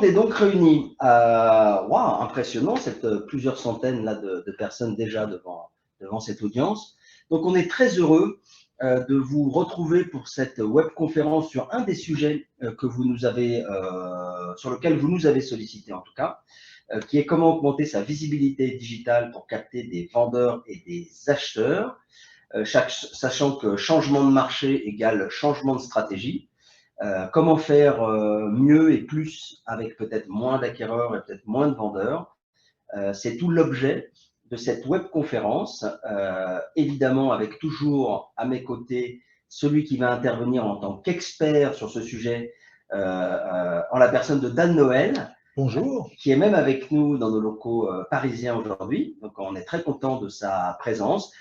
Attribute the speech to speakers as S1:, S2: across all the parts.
S1: est donc réuni. Waouh, impressionnant, plusieurs centaines là, de personnes déjà devant cette audience. Donc, on est très heureux de vous retrouver pour cette webconférence sur un des sujets que vous nous avez, sur lequel vous nous avez sollicité en tout cas, qui est comment augmenter sa visibilité digitale pour capter des vendeurs et des acheteurs, sachant que changement de marché égale changement de stratégie. Comment faire mieux et plus avec peut-être moins d'acquéreurs et peut-être moins de vendeurs. C'est tout l'objet de cette webconférence, évidemment avec toujours à mes côtés celui qui va intervenir en tant qu'expert sur ce sujet, en la personne de Dan Noël.
S2: Bonjour.
S1: Qui est même avec nous dans nos locaux parisiens aujourd'hui. Donc, on est très content de sa présence.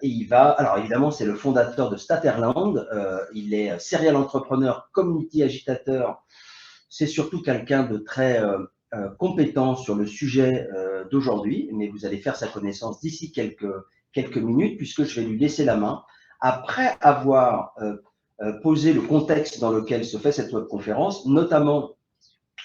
S1: Et il va, alors évidemment, c'est le fondateur de Staterland. Il est serial entrepreneur, community agitateur. C'est surtout quelqu'un de très compétent sur le sujet d'aujourd'hui. Mais vous allez faire sa connaissance d'ici quelques minutes, puisque je vais lui laisser la main. Après avoir posé le contexte dans lequel se fait cette webconférence, notamment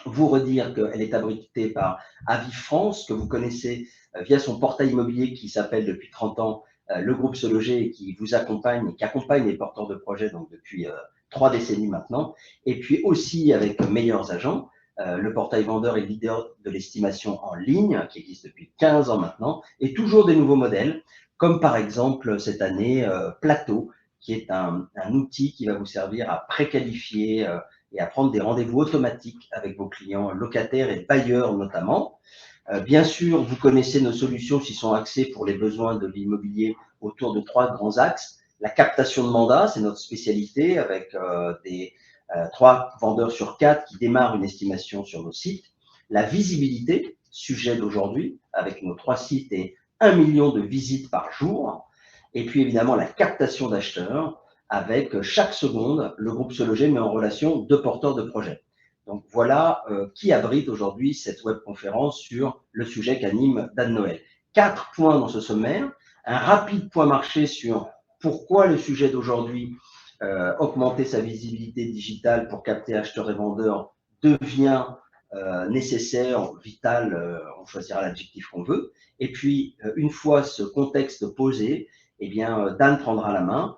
S1: vous redire qu'elle est abritée par Avis France, que vous connaissez via son portail immobilier qui s'appelle depuis 30 ans le groupe Se Loger et qui vous accompagne et qui accompagne les porteurs de projets donc depuis 3 décennies maintenant. Et puis aussi avec Meilleurs Agents, le portail vendeur et leader de l'estimation en ligne qui existe depuis 15 ans maintenant et toujours des nouveaux modèles comme par exemple cette année Plateau qui est un outil qui va vous servir à préqualifier et à prendre des rendez-vous automatiques avec vos clients locataires et bailleurs notamment. Bien sûr, vous connaissez nos solutions qui sont axées pour les besoins de l'immobilier autour de 3 grands axes. La captation de mandats, c'est notre spécialité avec 3 vendeurs sur 4 qui démarrent une estimation sur nos sites. La visibilité, sujet d'aujourd'hui, avec nos 3 sites et 1 million de visites par jour. Et puis évidemment la captation d'acheteurs, avec chaque seconde, le groupe Se Loger met en relation 2 porteurs de projets. Donc voilà qui abrite aujourd'hui cette webconférence sur le sujet qu'anime Dan Noël. 4 points dans ce sommaire, un rapide point marché sur pourquoi le sujet d'aujourd'hui, augmenter sa visibilité digitale pour capter acheteurs et vendeurs, devient nécessaire, vital, on choisira l'adjectif qu'on veut. Et puis, une fois ce contexte posé, eh bien, Dan prendra la main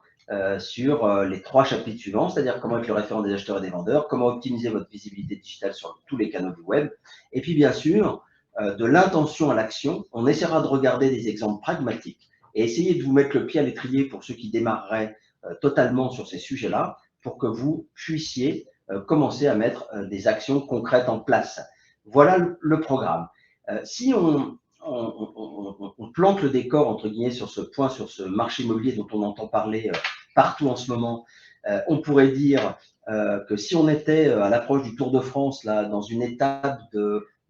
S1: sur les 3 chapitres suivants, c'est-à-dire comment être le référent des acheteurs et des vendeurs, comment optimiser votre visibilité digitale sur tous les canaux du web, et puis bien sûr, de l'intention à l'action, on essaiera de regarder des exemples pragmatiques et essayer de vous mettre le pied à l'étrier pour ceux qui démarreraient totalement sur ces sujets-là, pour que vous puissiez commencer à mettre des actions concrètes en place. Voilà le programme. Si on plante le décor, entre guillemets, sur ce point, sur ce marché immobilier dont on entend parler partout en ce moment, on pourrait dire que si on était à l'approche du Tour de France, là, dans une étape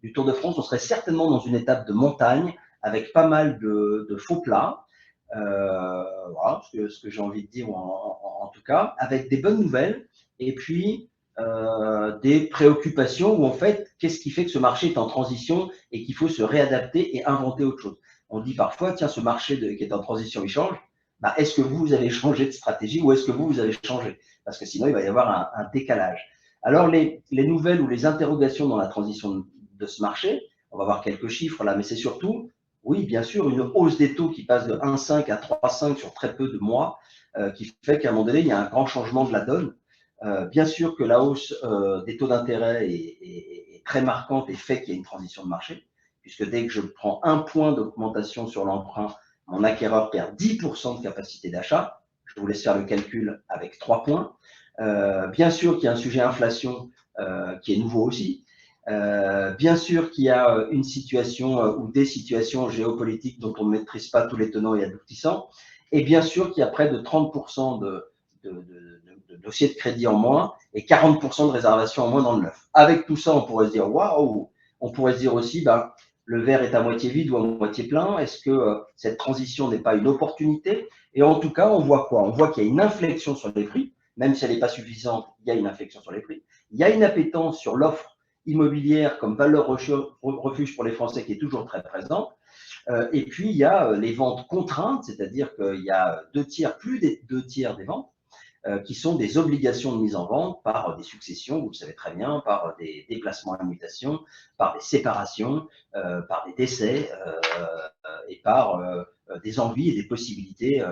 S1: du Tour de France, on serait certainement dans une étape de montagne avec pas mal de faux plats. Voilà ce que j'ai envie de dire en tout cas, avec des bonnes nouvelles et puis des préoccupations où en fait, qu'est-ce qui fait que ce marché est en transition et qu'il faut se réadapter et inventer autre chose. On dit parfois, tiens, ce marché qui est en transition, il change. Bah, est-ce que vous avez changé de stratégie ou est-ce que vous avez changé? Parce que sinon, il va y avoir un décalage. Alors, les nouvelles ou les interrogations dans la transition de ce marché, on va voir quelques chiffres là, mais c'est surtout, oui, bien sûr, une hausse des taux qui passe de 1,5 à 3,5 sur très peu de mois, qui fait qu'à un moment donné, il y a un grand changement de la donne. Bien sûr que la hausse des taux d'intérêt est très marquante et fait qu'il y a une transition de marché, puisque dès que je prends 1 point d'augmentation sur l'emprunt, mon acquéreur perd 10% de capacité d'achat. Je vous laisse faire le calcul avec 3 points. Bien sûr qu'il y a un sujet inflation qui est nouveau aussi. Bien sûr qu'il y a une situation ou des situations géopolitiques dont on ne maîtrise pas tous les tenants et aboutissants. Et bien sûr qu'il y a près de 30% de dossiers de crédit en moins et 40% de réservations en moins dans le neuf. Avec tout ça, on pourrait se dire waouh. On pourrait se dire aussi, ben, le verre est à moitié vide ou à moitié plein. Est-ce que cette transition n'est pas une opportunité? Et en tout cas, on voit quoi? On voit qu'il y a une inflexion sur les prix, même si elle n'est pas suffisante, il y a une inflexion sur les prix. Il y a une appétence sur l'offre immobilière comme valeur refuge pour les Français qui est toujours très présente. Et puis, il y a les ventes contraintes, c'est-à-dire qu'il y a 2 tiers, plus des 2 tiers des ventes qui sont des obligations de mise en vente par des successions, vous le savez très bien, par des déplacements à mutation, par des séparations, par des décès et par des envies et des possibilités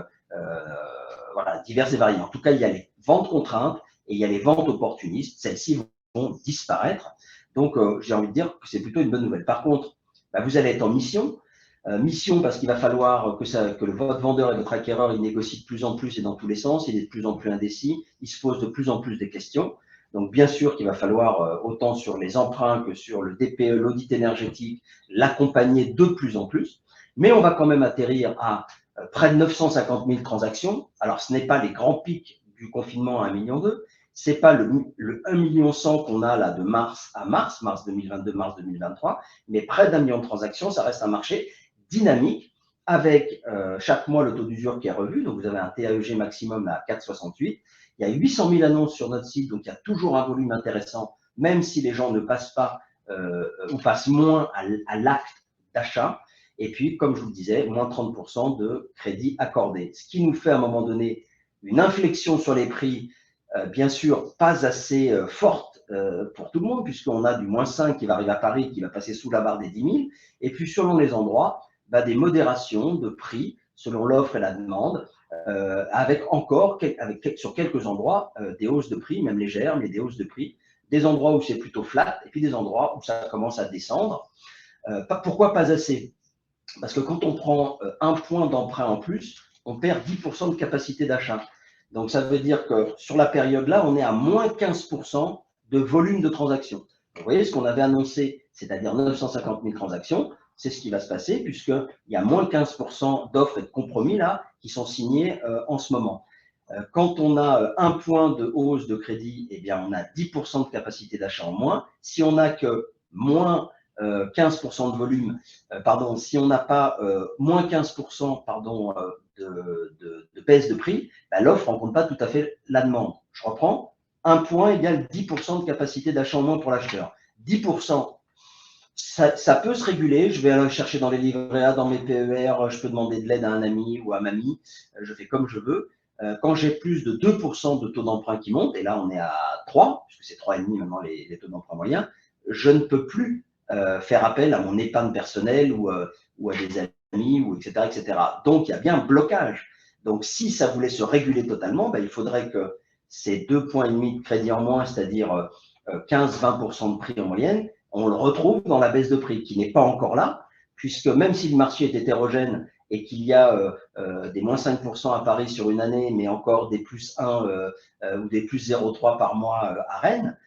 S1: voilà, diverses et variées. En tout cas, il y a les ventes contraintes et il y a les ventes opportunistes. Celles-ci vont disparaître. Donc, j'ai envie de dire que c'est plutôt une bonne nouvelle. Par contre, bah, vous allez être en mission. Mission parce qu'il va falloir que votre vendeur et votre acquéreur, il négocie de plus en plus et dans tous les sens, il est de plus en plus indécis, il se pose de plus en plus des questions. Donc, bien sûr qu'il va falloir, autant sur les emprunts que sur le DPE, l'audit énergétique, l'accompagner de plus en plus. Mais on va quand même atterrir à près de 950 000 transactions. Alors, ce n'est pas les grands pics du confinement à 1,2 million, c'est pas le 1 million 100 qu'on a là de mars à mars 2022, mars 2023, mais près d'1 million de transactions, ça reste un marché dynamique avec chaque mois le taux d'usure qui est revu. Donc, vous avez un TAEG maximum à 4,68. Il y a 800 000 annonces sur notre site, donc il y a toujours un volume intéressant, même si les gens ne passent pas ou passent moins à l'acte d'achat. Et puis, comme je vous le disais, moins 30% de crédit accordé. Ce qui nous fait à un moment donné une inflexion sur les prix, bien sûr, pas assez forte pour tout le monde, puisqu'on a du moins 5 qui va arriver à Paris, qui va passer sous la barre des 10 000. Et puis, selon les endroits, des modérations de prix selon l'offre et la demande, avec encore, sur quelques endroits, des hausses de prix, même légères, mais des hausses de prix, des endroits où c'est plutôt flat, et puis des endroits où ça commence à descendre. Pourquoi pas assez? Parce que quand on prend un point d'emprunt en plus, on perd 10% de capacité d'achat. Donc ça veut dire que sur la période-là, on est à moins 15% de volume de transactions. Vous voyez ce qu'on avait annoncé, c'est-à-dire 950 000 transactions, c'est ce qui va se passer puisqu'il y a moins 15% d'offres et de compromis là qui sont signés en ce moment. Quand on a un point de hausse de crédit, eh bien on a 10% de capacité d'achat en moins. Si on n'a que moins 15% de volume, pardon, si on n'a pas moins 15% pardon, de baisse de prix, l'offre ne rencontre pas tout à fait la demande. Je reprends, un point égale 10% de capacité d'achat en moins pour l'acheteur. 10%, ça peut se réguler. Je vais aller chercher dans les livrets A, dans mes PER, je peux demander de l'aide à un ami ou à mamie, je fais comme je veux. Quand j'ai plus de 2% de taux d'emprunt qui monte, et là on est à 3, puisque c'est 3,5 maintenant les taux d'emprunt moyens, je ne peux plus faire appel à mon épargne personnelle ou à des amis, ou etc., etc. Donc, il y a bien un blocage. Donc, si ça voulait se réguler totalement, il faudrait que ces 2,5 points de crédit en moins, c'est-à-dire 15-20% de prix en moyenne, on le retrouve dans la baisse de prix, qui n'est pas encore là, puisque même si le marché est hétérogène et qu'il y a des moins 5% à Paris sur une année, mais encore des plus 1 ou des plus 0,3 par mois à Rennes,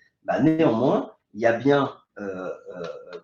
S1: néanmoins, il y a bien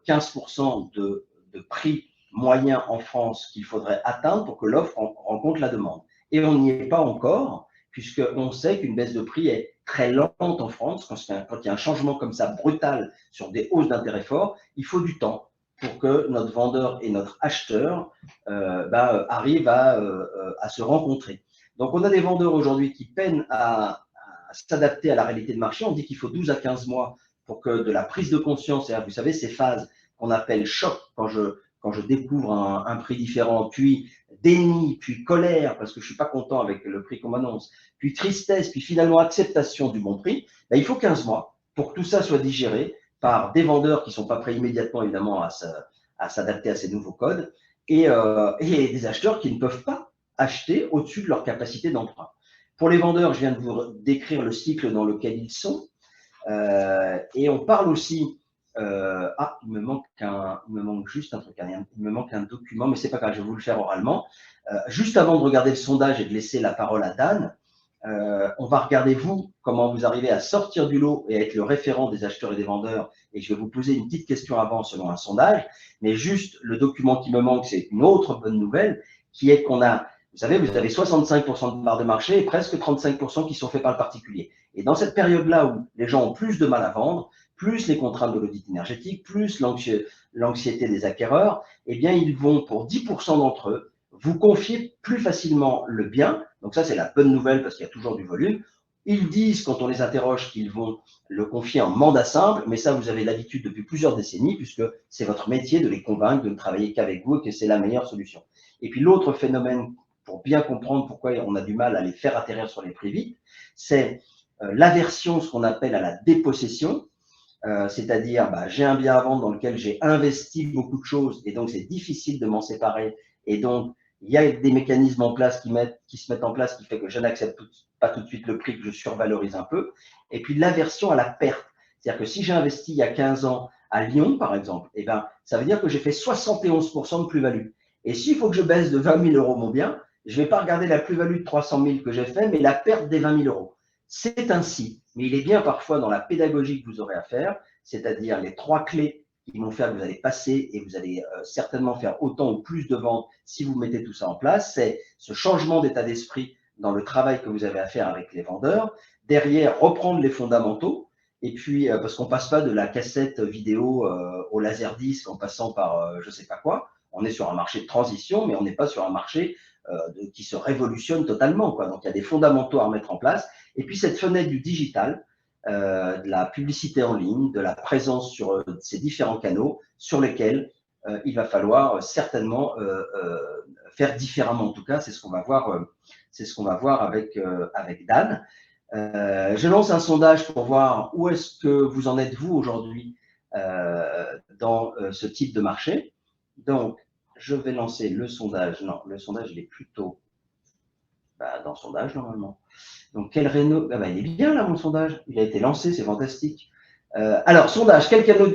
S1: 15% de prix moyen en France qu'il faudrait atteindre pour que l'offre rencontre la demande. Et on n'y est pas encore, puisqu'on sait qu'une baisse de prix est très lente en France. Quand il y a un changement comme ça brutal sur des hausses d'intérêt forts, il faut du temps pour que notre vendeur et notre acheteur arrivent à se rencontrer. Donc, on a des vendeurs aujourd'hui qui peinent à s'adapter à la réalité de marché. On dit qu'il faut 12 à 15 mois pour que de la prise de conscience, vous savez, ces phases qu'on appelle choc, quand je découvre un prix différent, puis déni, puis colère, parce que je ne suis pas content avec le prix qu'on m'annonce, puis tristesse, puis finalement acceptation du bon prix, il faut 15 mois pour que tout ça soit digéré par des vendeurs qui ne sont pas prêts immédiatement, évidemment, à s'adapter à ces nouveaux codes, et des acheteurs qui ne peuvent pas acheter au-dessus de leur capacité d'emprunt. Pour les vendeurs, je viens de vous décrire le cycle dans lequel ils sont. Et on parle aussi, il me manque juste un truc, il me manque un document, mais c'est pas grave, je vais vous le faire oralement. Juste avant de regarder le sondage et de laisser la parole à Dan, on va regarder vous, comment vous arrivez à sortir du lot et à être le référent des acheteurs et des vendeurs. Et je vais vous poser une petite question avant selon un sondage, mais juste le document qui me manque, c'est une autre bonne nouvelle, qui est qu'on a, vous savez, vous avez 65% de part de marché et presque 35% qui sont faits par le particulier. Et dans cette période-là où les gens ont plus de mal à vendre, plus les contraintes de l'audit énergétique, plus l'anxiété des acquéreurs, eh bien, ils vont, pour 10% d'entre eux, vous confier plus facilement le bien. Donc ça, c'est la bonne nouvelle parce qu'il y a toujours du volume. Ils disent, quand on les interroge, qu'ils vont le confier en mandat simple, mais ça, vous avez l'habitude depuis plusieurs décennies, puisque c'est votre métier de les convaincre de ne travailler qu'avec vous et que c'est la meilleure solution. Et puis, l'autre phénomène pour bien comprendre pourquoi on a du mal à les faire atterrir sur les prix vite, c'est l'aversion, ce qu'on appelle à la dépossession, c'est-à-dire j'ai un bien à vendre dans lequel j'ai investi beaucoup de choses et donc c'est difficile de m'en séparer et donc il y a des mécanismes en place qui se mettent en place qui fait que je n'accepte pas tout de suite le prix, que je survalorise un peu. Et puis l'aversion à la perte. C'est-à-dire que si j'ai investi il y a 15 ans à Lyon, par exemple, eh ben, ça veut dire que j'ai fait 71% de plus-value. Et s'il faut que je baisse de 20 000 euros mon bien, je ne vais pas regarder la plus-value de 300 000 que j'ai fait, mais la perte des 20 000 euros. C'est ainsi. Mais il est bien parfois dans la pédagogie que vous aurez à faire, c'est-à-dire les 3 clés qui vont faire que vous allez passer et vous allez certainement faire autant ou plus de ventes si vous mettez tout ça en place. C'est ce changement d'état d'esprit dans le travail que vous avez à faire avec les vendeurs. Derrière, reprendre les fondamentaux. Et puis, parce qu'on ne passe pas de la cassette vidéo au laserdisc en passant par je ne sais pas quoi. On est sur un marché de transition, mais on n'est pas sur un marché qui se révolutionne totalement, quoi. Donc, il y a des fondamentaux à remettre en place. Et puis, cette fenêtre du digital, de la publicité en ligne, de la présence sur ces différents canaux sur lesquels il va falloir certainement faire différemment. En tout cas, c'est ce qu'on va voir avec Dan. Je lance un sondage pour voir où est-ce que vous en êtes vous aujourd'hui dans ce type de marché. Donc, je vais lancer le sondage. Non, le sondage, il est plutôt dans le sondage normalement. Donc, quel réno... il est bien là, mon sondage. Il a été lancé, c'est fantastique. Alors, sondage, quels canaux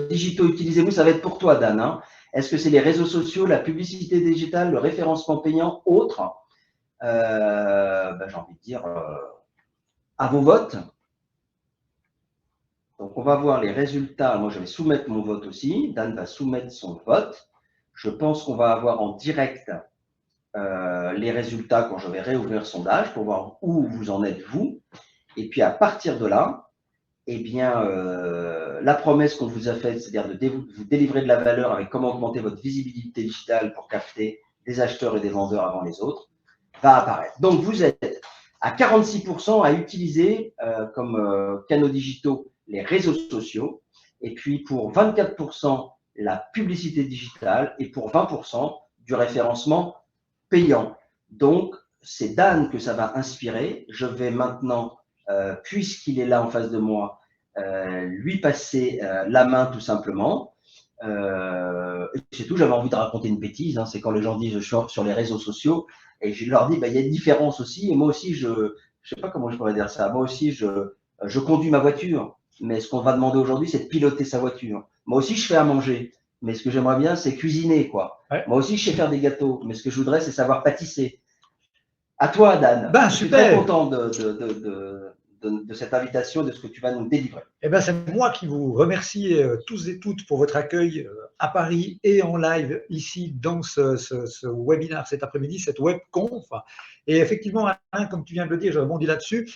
S1: digitaux utilisez-vous? Ça va être pour toi, Dan. Hein. Est-ce que c'est les réseaux sociaux, la publicité digitale, le référencement payant, autres? J'ai envie de dire à vos votes. Donc, on va voir les résultats. Moi, je vais soumettre mon vote aussi. Dan va soumettre son vote. Je pense qu'on va avoir en direct les résultats quand je vais réouvrir le sondage pour voir où vous en êtes, vous. Et puis, à partir de là, eh bien, la promesse qu'on vous a faite, c'est-à-dire de vous délivrer de la valeur avec comment augmenter votre visibilité digitale pour capter des acheteurs et des vendeurs avant les autres, va apparaître. Donc, vous êtes à 46% à utiliser comme canaux digitaux les réseaux sociaux, et puis pour 24%, la publicité digitale, et pour 20%, du référencement payant. Donc, c'est Dan que ça va inspirer. Je vais maintenant, puisqu'il est là en face de moi, lui passer la main tout simplement. C'est tout, j'avais envie de raconter une bêtise. Hein, c'est quand les gens disent je suis sur les réseaux sociaux et je leur dis il y a une différence aussi. Et moi aussi, je ne sais pas comment je pourrais dire ça. Moi aussi, je conduis ma voiture. Mais ce qu'on va demander aujourd'hui, c'est de piloter sa voiture. Moi aussi, je fais à manger. Mais ce que j'aimerais bien, c'est cuisiner, quoi. Ouais. Moi aussi, je sais faire des gâteaux. Mais ce que je voudrais, c'est savoir pâtisser. À toi, Dan.
S2: Ben,
S1: je suis très content de cette invitation, de ce que tu vas nous délivrer.
S2: Eh ben, c'est moi qui vous remercie tous et toutes pour votre accueil à Paris et en live ici dans ce webinaire cet après-midi, cette webconf. Et effectivement, Alain, comme tu viens de le dire, je rebondis là-dessus.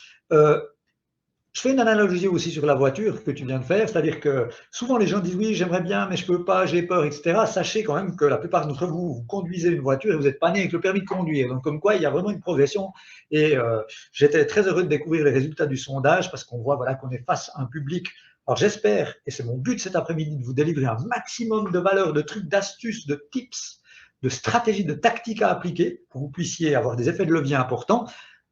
S2: Je fais une analogie aussi sur la voiture que tu viens de faire, c'est-à-dire que souvent les gens disent oui, j'aimerais bien, mais je ne peux pas, j'ai peur, etc. Sachez quand même que la plupart d'entre vous, vous conduisez une voiture et vous n'êtes pas né avec le permis de conduire. Donc, comme quoi, il y a vraiment une progression. Et j'étais très heureux de découvrir les résultats du sondage parce qu'on voit qu'on est face à un public. Alors, j'espère, et c'est mon but cet après-midi, de vous délivrer un maximum de valeurs, de trucs, d'astuces, de tips, de stratégies, de tactiques à appliquer pour que vous puissiez avoir des effets de levier importants.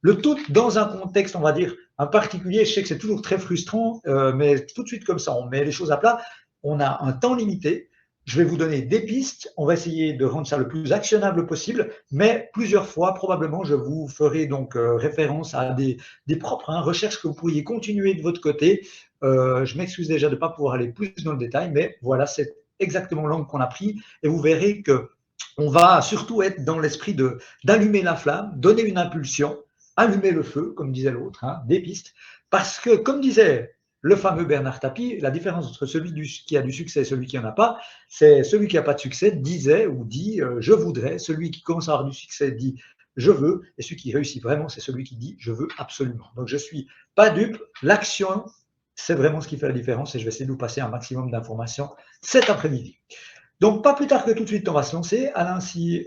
S2: Le tout dans un contexte, on va dire, un particulier. Je sais que c'est toujours très frustrant, mais tout de suite comme ça, on met les choses à plat. On a un temps limité. Je vais vous donner des pistes. On va essayer de rendre ça le plus actionnable possible, mais plusieurs fois, probablement, je vous ferai donc référence à des propres recherches que vous pourriez continuer de votre côté. Je m'excuse déjà de ne pas pouvoir aller plus dans le détail, mais voilà, c'est exactement l'angle qu'on a pris. Et vous verrez qu'on va surtout être dans l'esprit d'allumer la flamme, donner une impulsion, allumer le feu, comme disait l'autre, des pistes, parce que, comme disait le fameux Bernard Tapie, la différence entre celui qui a du succès et celui qui n'en a pas, c'est celui qui n'a pas de succès disait ou dit « je voudrais », celui qui commence à avoir du succès dit « je veux », et celui qui réussit vraiment, c'est celui qui dit « je veux absolument ». Donc, je ne suis pas dupe, l'action, c'est vraiment ce qui fait la différence, et je vais essayer de vous passer un maximum d'informations cet après-midi. Donc, pas plus tard que tout de suite, on va se lancer. Alain, si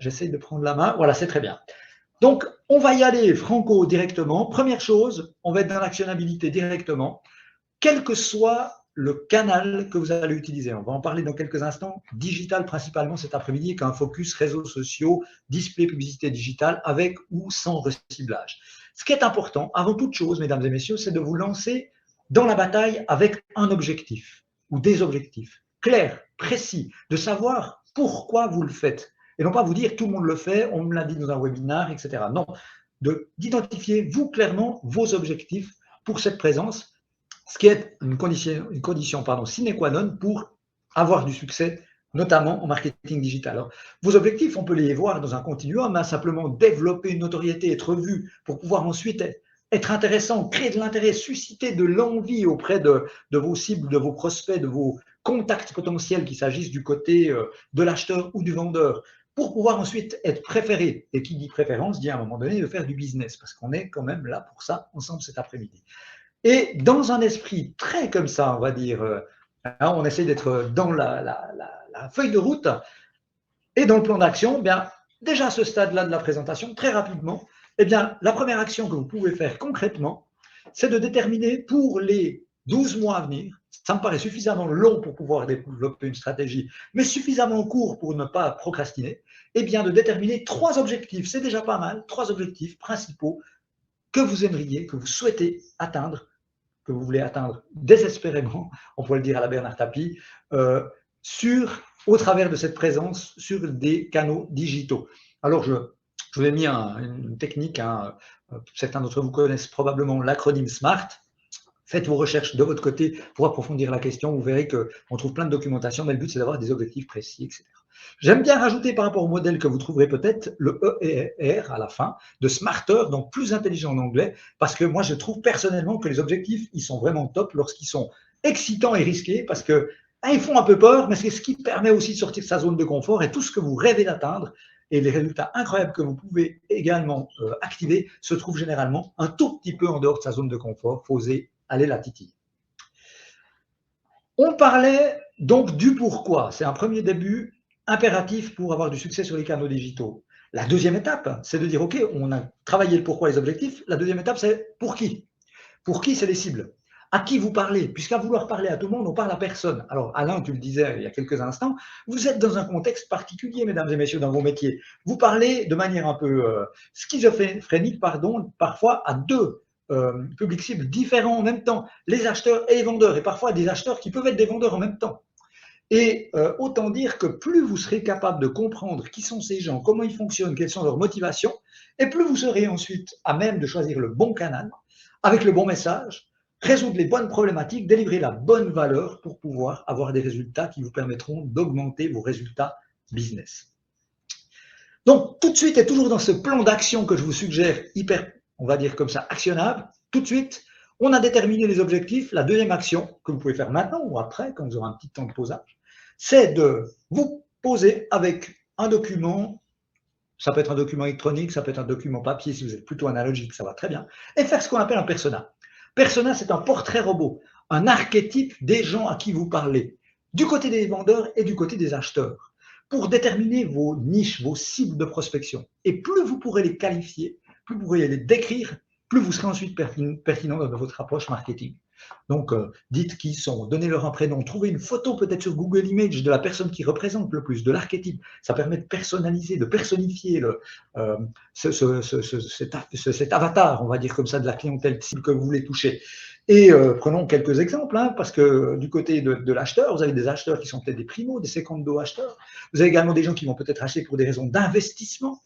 S2: j'essaye de prendre la main, voilà, c'est très bien. Donc, on va y aller franco directement. Première chose, on va être dans l'actionnabilité directement. Quel que soit le canal que vous allez utiliser. On va en parler dans quelques instants. Digital principalement cet après-midi, avec un focus réseaux sociaux, display publicité digitale, avec ou sans reciblage. Ce qui est important, avant toute chose, mesdames et messieurs, c'est de vous lancer dans la bataille avec un objectif ou des objectifs clairs, précis, de savoir pourquoi vous le faites. Et non pas vous dire tout le monde le fait, on me l'a dit dans un webinaire, etc. Non, d'identifier vous clairement vos objectifs pour cette présence, ce qui est une condition sine qua non pour avoir du succès, notamment en marketing digital. Alors, vos objectifs, on peut les voir dans un continuum, hein, simplement développer une notoriété, être vu, pour pouvoir ensuite être intéressant, créer de l'intérêt, susciter de l'envie auprès de vos cibles, de vos prospects, de vos contacts potentiels, qu'il s'agisse du côté de l'acheteur ou du vendeur, pour pouvoir ensuite être préféré. Et qui dit préférence dit à un moment donné de faire du business, parce qu'on est quand même là pour ça ensemble cet après-midi. Et dans un esprit très comme ça, on va dire, on essaie d'être dans la feuille de route et dans le plan d'action, bien, déjà à ce stade-là de la présentation, très rapidement, eh bien, la première action que vous pouvez faire concrètement, c'est de déterminer pour les 12 mois à venir, ça me paraît suffisamment long pour pouvoir développer une stratégie, mais suffisamment court pour ne pas procrastiner, eh bien, de déterminer 3 objectifs, c'est déjà pas mal, 3 objectifs principaux que vous aimeriez, que vous souhaitez atteindre, que vous voulez atteindre désespérément, on pourrait le dire à la Bernard Tapie, au travers de cette présence sur des canaux digitaux. Alors, je vous ai mis une technique, certains d'entre vous connaissent probablement l'acronyme SMART. Faites vos recherches de votre côté pour approfondir la question. Vous verrez qu'on trouve plein de documentation, mais le but, c'est d'avoir des objectifs précis, etc. J'aime bien rajouter par rapport au modèle que vous trouverez peut-être le E et R à la fin, de Smarter, donc plus intelligent en anglais, parce que moi, je trouve personnellement que les objectifs, ils sont vraiment top lorsqu'ils sont excitants et risqués, parce que ils font un peu peur, mais c'est ce qui permet aussi de sortir de sa zone de confort et tout ce que vous rêvez d'atteindre et les résultats incroyables que vous pouvez également activer se trouvent généralement un tout petit peu en dehors de sa zone de confort. Il faut oser aller la titiller. On parlait donc du pourquoi. C'est un premier début impératif pour avoir du succès sur les canaux digitaux. La deuxième étape, c'est de dire, OK, on a travaillé le pourquoi, les objectifs. La deuxième étape, c'est pour qui? Pour qui, c'est les cibles. À qui vous parlez? Puisqu'à vouloir parler à tout le monde, on parle à personne. Alors, Alain, tu le disais il y a quelques instants, vous êtes dans un contexte particulier, mesdames et messieurs, dans vos métiers. Vous parlez de manière un peu schizophrénique, parfois à deux publics cibles différents en même temps, les acheteurs et les vendeurs, et parfois des acheteurs qui peuvent être des vendeurs en même temps. Et autant dire que plus vous serez capable de comprendre qui sont ces gens, comment ils fonctionnent, quelles sont leurs motivations, et plus vous serez ensuite à même de choisir le bon canal, avec le bon message, résoudre les bonnes problématiques, délivrer la bonne valeur pour pouvoir avoir des résultats qui vous permettront d'augmenter vos résultats business. Donc, tout de suite et toujours dans ce plan d'action que je vous suggère, hyper, on va dire comme ça, actionnable, tout de suite, on a déterminé les objectifs. La deuxième action que vous pouvez faire maintenant ou après, quand vous aurez un petit temps de posage, c'est de vous poser avec un document. Ça peut être un document électronique, ça peut être un document papier si vous êtes plutôt analogique, ça va très bien, et faire ce qu'on appelle un persona. Persona, c'est un portrait robot, un archétype des gens à qui vous parlez, du côté des vendeurs et du côté des acheteurs, pour déterminer vos niches, vos cibles de prospection. Et plus vous pourrez les qualifier, plus vous pourrez les décrire, plus vous serez ensuite pertinent dans votre approche marketing. Donc, dites qui ils sont, donnez-leur un prénom, trouvez une photo peut-être sur Google Images de la personne qui représente le plus, de l'archétype. Ça permet de personnaliser, de personnifier cet avatar, on va dire comme ça, de la clientèle cible que vous voulez toucher. Et prenons quelques exemples, parce que du côté de l'acheteur, vous avez des acheteurs qui sont peut-être des primos, des secondo acheteurs. Vous avez également des gens qui vont peut-être acheter pour des raisons d'investissement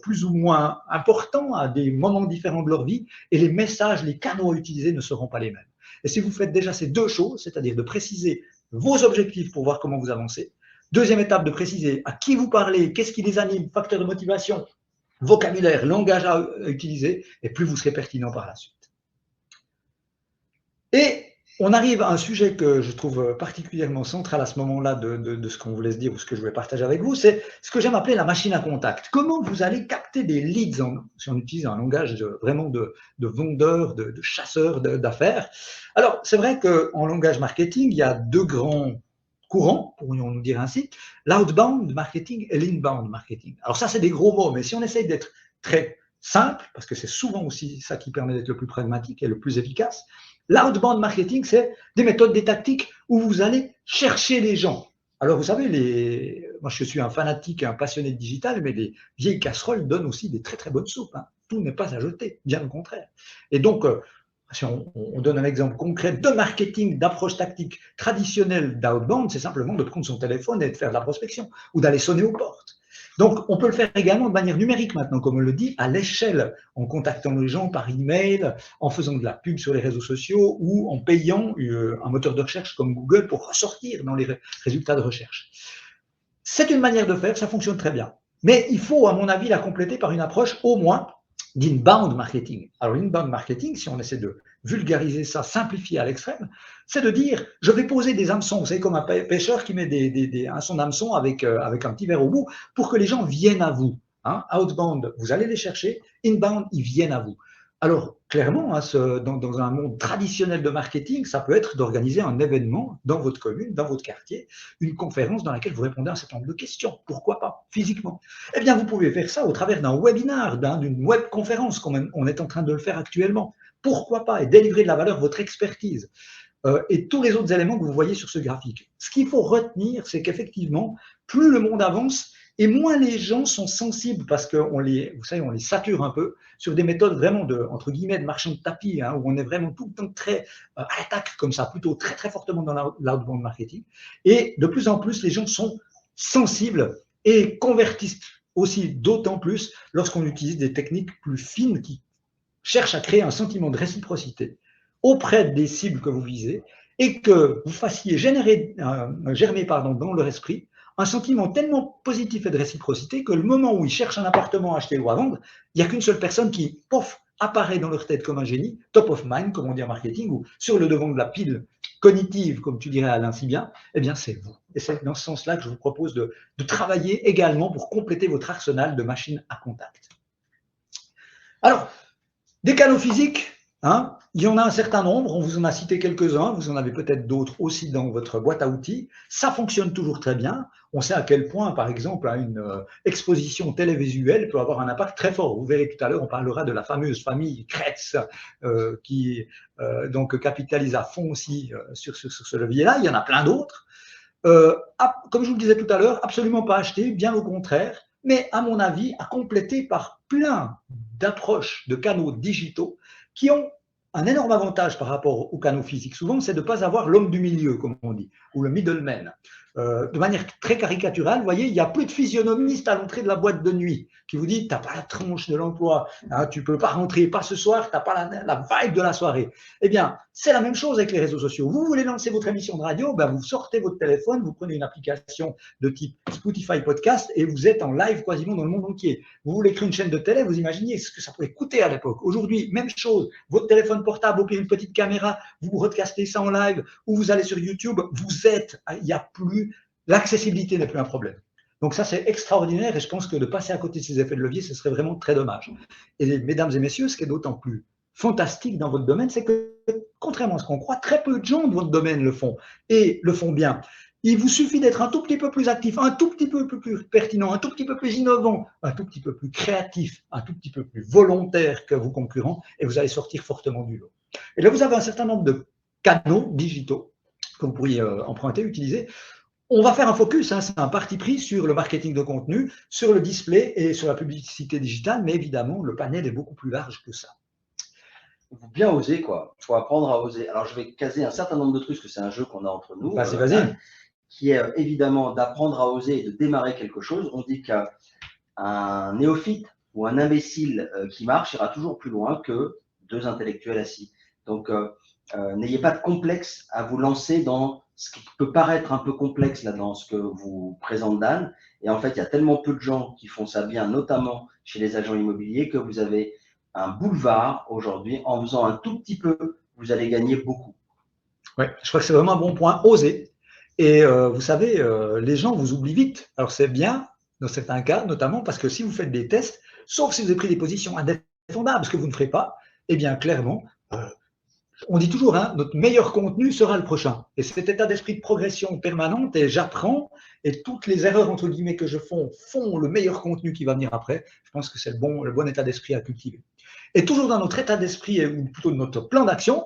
S2: plus ou moins importants à des moments différents de leur vie. Et les messages, les canaux à utiliser ne seront pas les mêmes. Et si vous faites déjà ces deux choses, c'est-à-dire de préciser vos objectifs pour voir comment vous avancez, deuxième étape de préciser à qui vous parlez, qu'est-ce qui les anime, facteur de motivation, vocabulaire, langage à utiliser, et plus vous serez pertinent par la suite. Et on arrive à un sujet que je trouve particulièrement central à ce moment-là de ce qu'on voulait se dire ou ce que je voulais partager avec vous, c'est ce que j'aime appeler la machine à contact. Comment vous allez capter des leads, si on utilise un langage vraiment de vendeur, de chasseur d'affaires. Alors, c'est vrai qu'en langage marketing, il y a deux grands courants, pourrions-nous dire ainsi, l'outbound marketing et l'inbound marketing. Alors ça, c'est des gros mots, mais si on essaye d'être très simple, parce que c'est souvent aussi ça qui permet d'être le plus pragmatique et le plus efficace. L'outbound marketing, c'est des méthodes, des tactiques où vous allez chercher les gens. Alors, vous savez, moi, je suis un fanatique, un passionné de digital, mais les vieilles casseroles donnent aussi des très, très bonnes soupes. Hein. Tout n'est pas à jeter, bien au contraire. Et donc, si on donne un exemple concret de marketing, d'approche tactique traditionnelle d'outbound, c'est simplement de prendre son téléphone et de faire de la prospection ou d'aller sonner aux portes. Donc, on peut le faire également de manière numérique maintenant, comme on le dit, à l'échelle, en contactant les gens par email, en faisant de la pub sur les réseaux sociaux ou en payant un moteur de recherche comme Google pour ressortir dans les résultats de recherche. C'est une manière de faire, ça fonctionne très bien. Mais il faut, à mon avis, la compléter par une approche au moins d'inbound marketing. Alors, l'inbound marketing, si on essaie de vulgariser ça, simplifier à l'extrême, c'est de dire, je vais poser des hameçons, vous savez, comme un pêcheur qui met son hameçon avec un petit verre au bout pour que les gens viennent à vous. Hein. Outbound, vous allez les chercher, inbound, ils viennent à vous. Alors, clairement, hein, dans un monde traditionnel de marketing, ça peut être d'organiser un événement dans votre commune, dans votre quartier, une conférence dans laquelle vous répondez à un certain nombre de questions. Pourquoi pas, physiquement? Eh bien, vous pouvez faire ça au travers d'un webinar, d'une webconférence, comme on est en train de le faire actuellement. Pourquoi pas? Et délivrer de la valeur, votre expertise. Et tous les autres éléments que vous voyez sur ce graphique. Ce qu'il faut retenir, c'est qu'effectivement, plus le monde avance, et moins les gens sont sensibles parce qu'on vous savez, on les sature un peu sur des méthodes vraiment entre guillemets, de marchand de tapis, hein, où on est vraiment tout le temps très à l'attaque comme ça, plutôt très, très fortement dans l'outbound marketing. Et de plus en plus, les gens sont sensibles et convertissent aussi d'autant plus lorsqu'on utilise des techniques plus fines qui cherchent à créer un sentiment de réciprocité auprès des cibles que vous visez et que vous fassiez germer dans leur esprit un sentiment tellement positif et de réciprocité que le moment où ils cherchent un appartement à acheter ou à vendre, il n'y a qu'une seule personne qui, pof, apparaît dans leur tête comme un génie, top of mind, comme on dit en marketing, ou sur le devant de la pile cognitive, comme tu dirais Alain si bien, eh bien c'est vous. Et c'est dans ce sens-là que je vous propose de travailler également pour compléter votre arsenal de machines à contact. Alors, des canaux physiques, hein, il y en a un certain nombre, on vous en a cité quelques-uns, vous en avez peut-être d'autres aussi dans votre boîte à outils. Ça fonctionne toujours très bien. On sait à quel point, par exemple, une exposition télévisuelle peut avoir un impact très fort. Vous verrez tout à l'heure, on parlera de la fameuse famille Kretz qui donc capitalise à fond aussi sur ce levier-là. Il y en a plein d'autres. Comme je vous le disais tout à l'heure, absolument pas acheté, bien au contraire, mais à mon avis, à compléter par plein d'approches de canaux digitaux qui ont un énorme avantage par rapport aux canaux physiques. Souvent, c'est de ne pas avoir l'homme du milieu, comme on dit, ou le middleman. De manière très caricaturale, vous voyez, il n'y a plus de physionomiste à l'entrée de la boîte de nuit qui vous dit « tu n'as pas la tronche de l'emploi, hein, tu ne peux pas rentrer, pas ce soir, tu n'as pas la vibe de la soirée ». Eh bien, c'est la même chose avec les réseaux sociaux. Vous voulez lancer votre émission de radio, ben vous sortez votre téléphone, vous prenez une application de type Spotify Podcast et vous êtes en live quasiment dans le monde entier. Vous voulez créer une chaîne de télé, vous imaginez ce que ça pouvait coûter à l'époque. Aujourd'hui, même chose, votre téléphone portable, au pire une petite caméra, vous broadcastez ça en live ou vous allez sur YouTube, il n'y a plus, l'accessibilité n'est plus un problème. Donc ça, c'est extraordinaire et je pense que de passer à côté de ces effets de levier, ce serait vraiment très dommage. Et mesdames et messieurs, ce qui est d'autant plus fantastique dans votre domaine, c'est que, contrairement à ce qu'on croit, très peu de gens de votre domaine le font et le font bien. Il vous suffit d'être un tout petit peu plus actif, un tout petit peu plus pertinent, un tout petit peu plus innovant, un tout petit peu plus créatif, un tout petit peu plus volontaire que vos concurrents et vous allez sortir fortement du lot. Et là, vous avez un certain nombre de canaux digitaux que vous pourriez emprunter, utiliser. On va faire un focus, hein, c'est un parti pris sur le marketing de contenu, sur le display et sur la publicité digitale, mais évidemment, le panel est beaucoup plus large que ça.
S1: Il faut bien oser, quoi. Il faut apprendre à oser. Alors, je vais caser un certain nombre de trucs, parce que c'est un jeu qu'on a entre nous.
S2: Vas-y.
S1: Qui est évidemment d'apprendre à oser et de démarrer quelque chose. On dit qu'un néophyte ou un imbécile qui marche ira toujours plus loin que deux intellectuels assis. Donc, n'ayez pas de complexe à vous lancer dans ce qui peut paraître un peu complexe là, dans ce que vous présente Dan. Et en fait, il y a tellement peu de gens qui font ça bien, notamment chez les agents immobiliers, que vous avez un boulevard aujourd'hui. En faisant un tout petit peu, vous allez gagner beaucoup.
S2: Oui, je crois que c'est vraiment un bon point, oser. Et vous savez, les gens vous oublient vite. Alors c'est bien dans certains cas, notamment parce que si vous faites des tests, sauf si vous avez pris des positions indéfendables, ce que vous ne ferez pas, eh bien clairement, On dit toujours, hein, notre meilleur contenu sera le prochain. Et cet état d'esprit de progression permanente, et j'apprends, et toutes les erreurs, entre guillemets, que je font le meilleur contenu qui va venir après. Je pense que c'est le bon état d'esprit à cultiver. Et toujours dans notre état d'esprit, ou plutôt de notre plan d'action,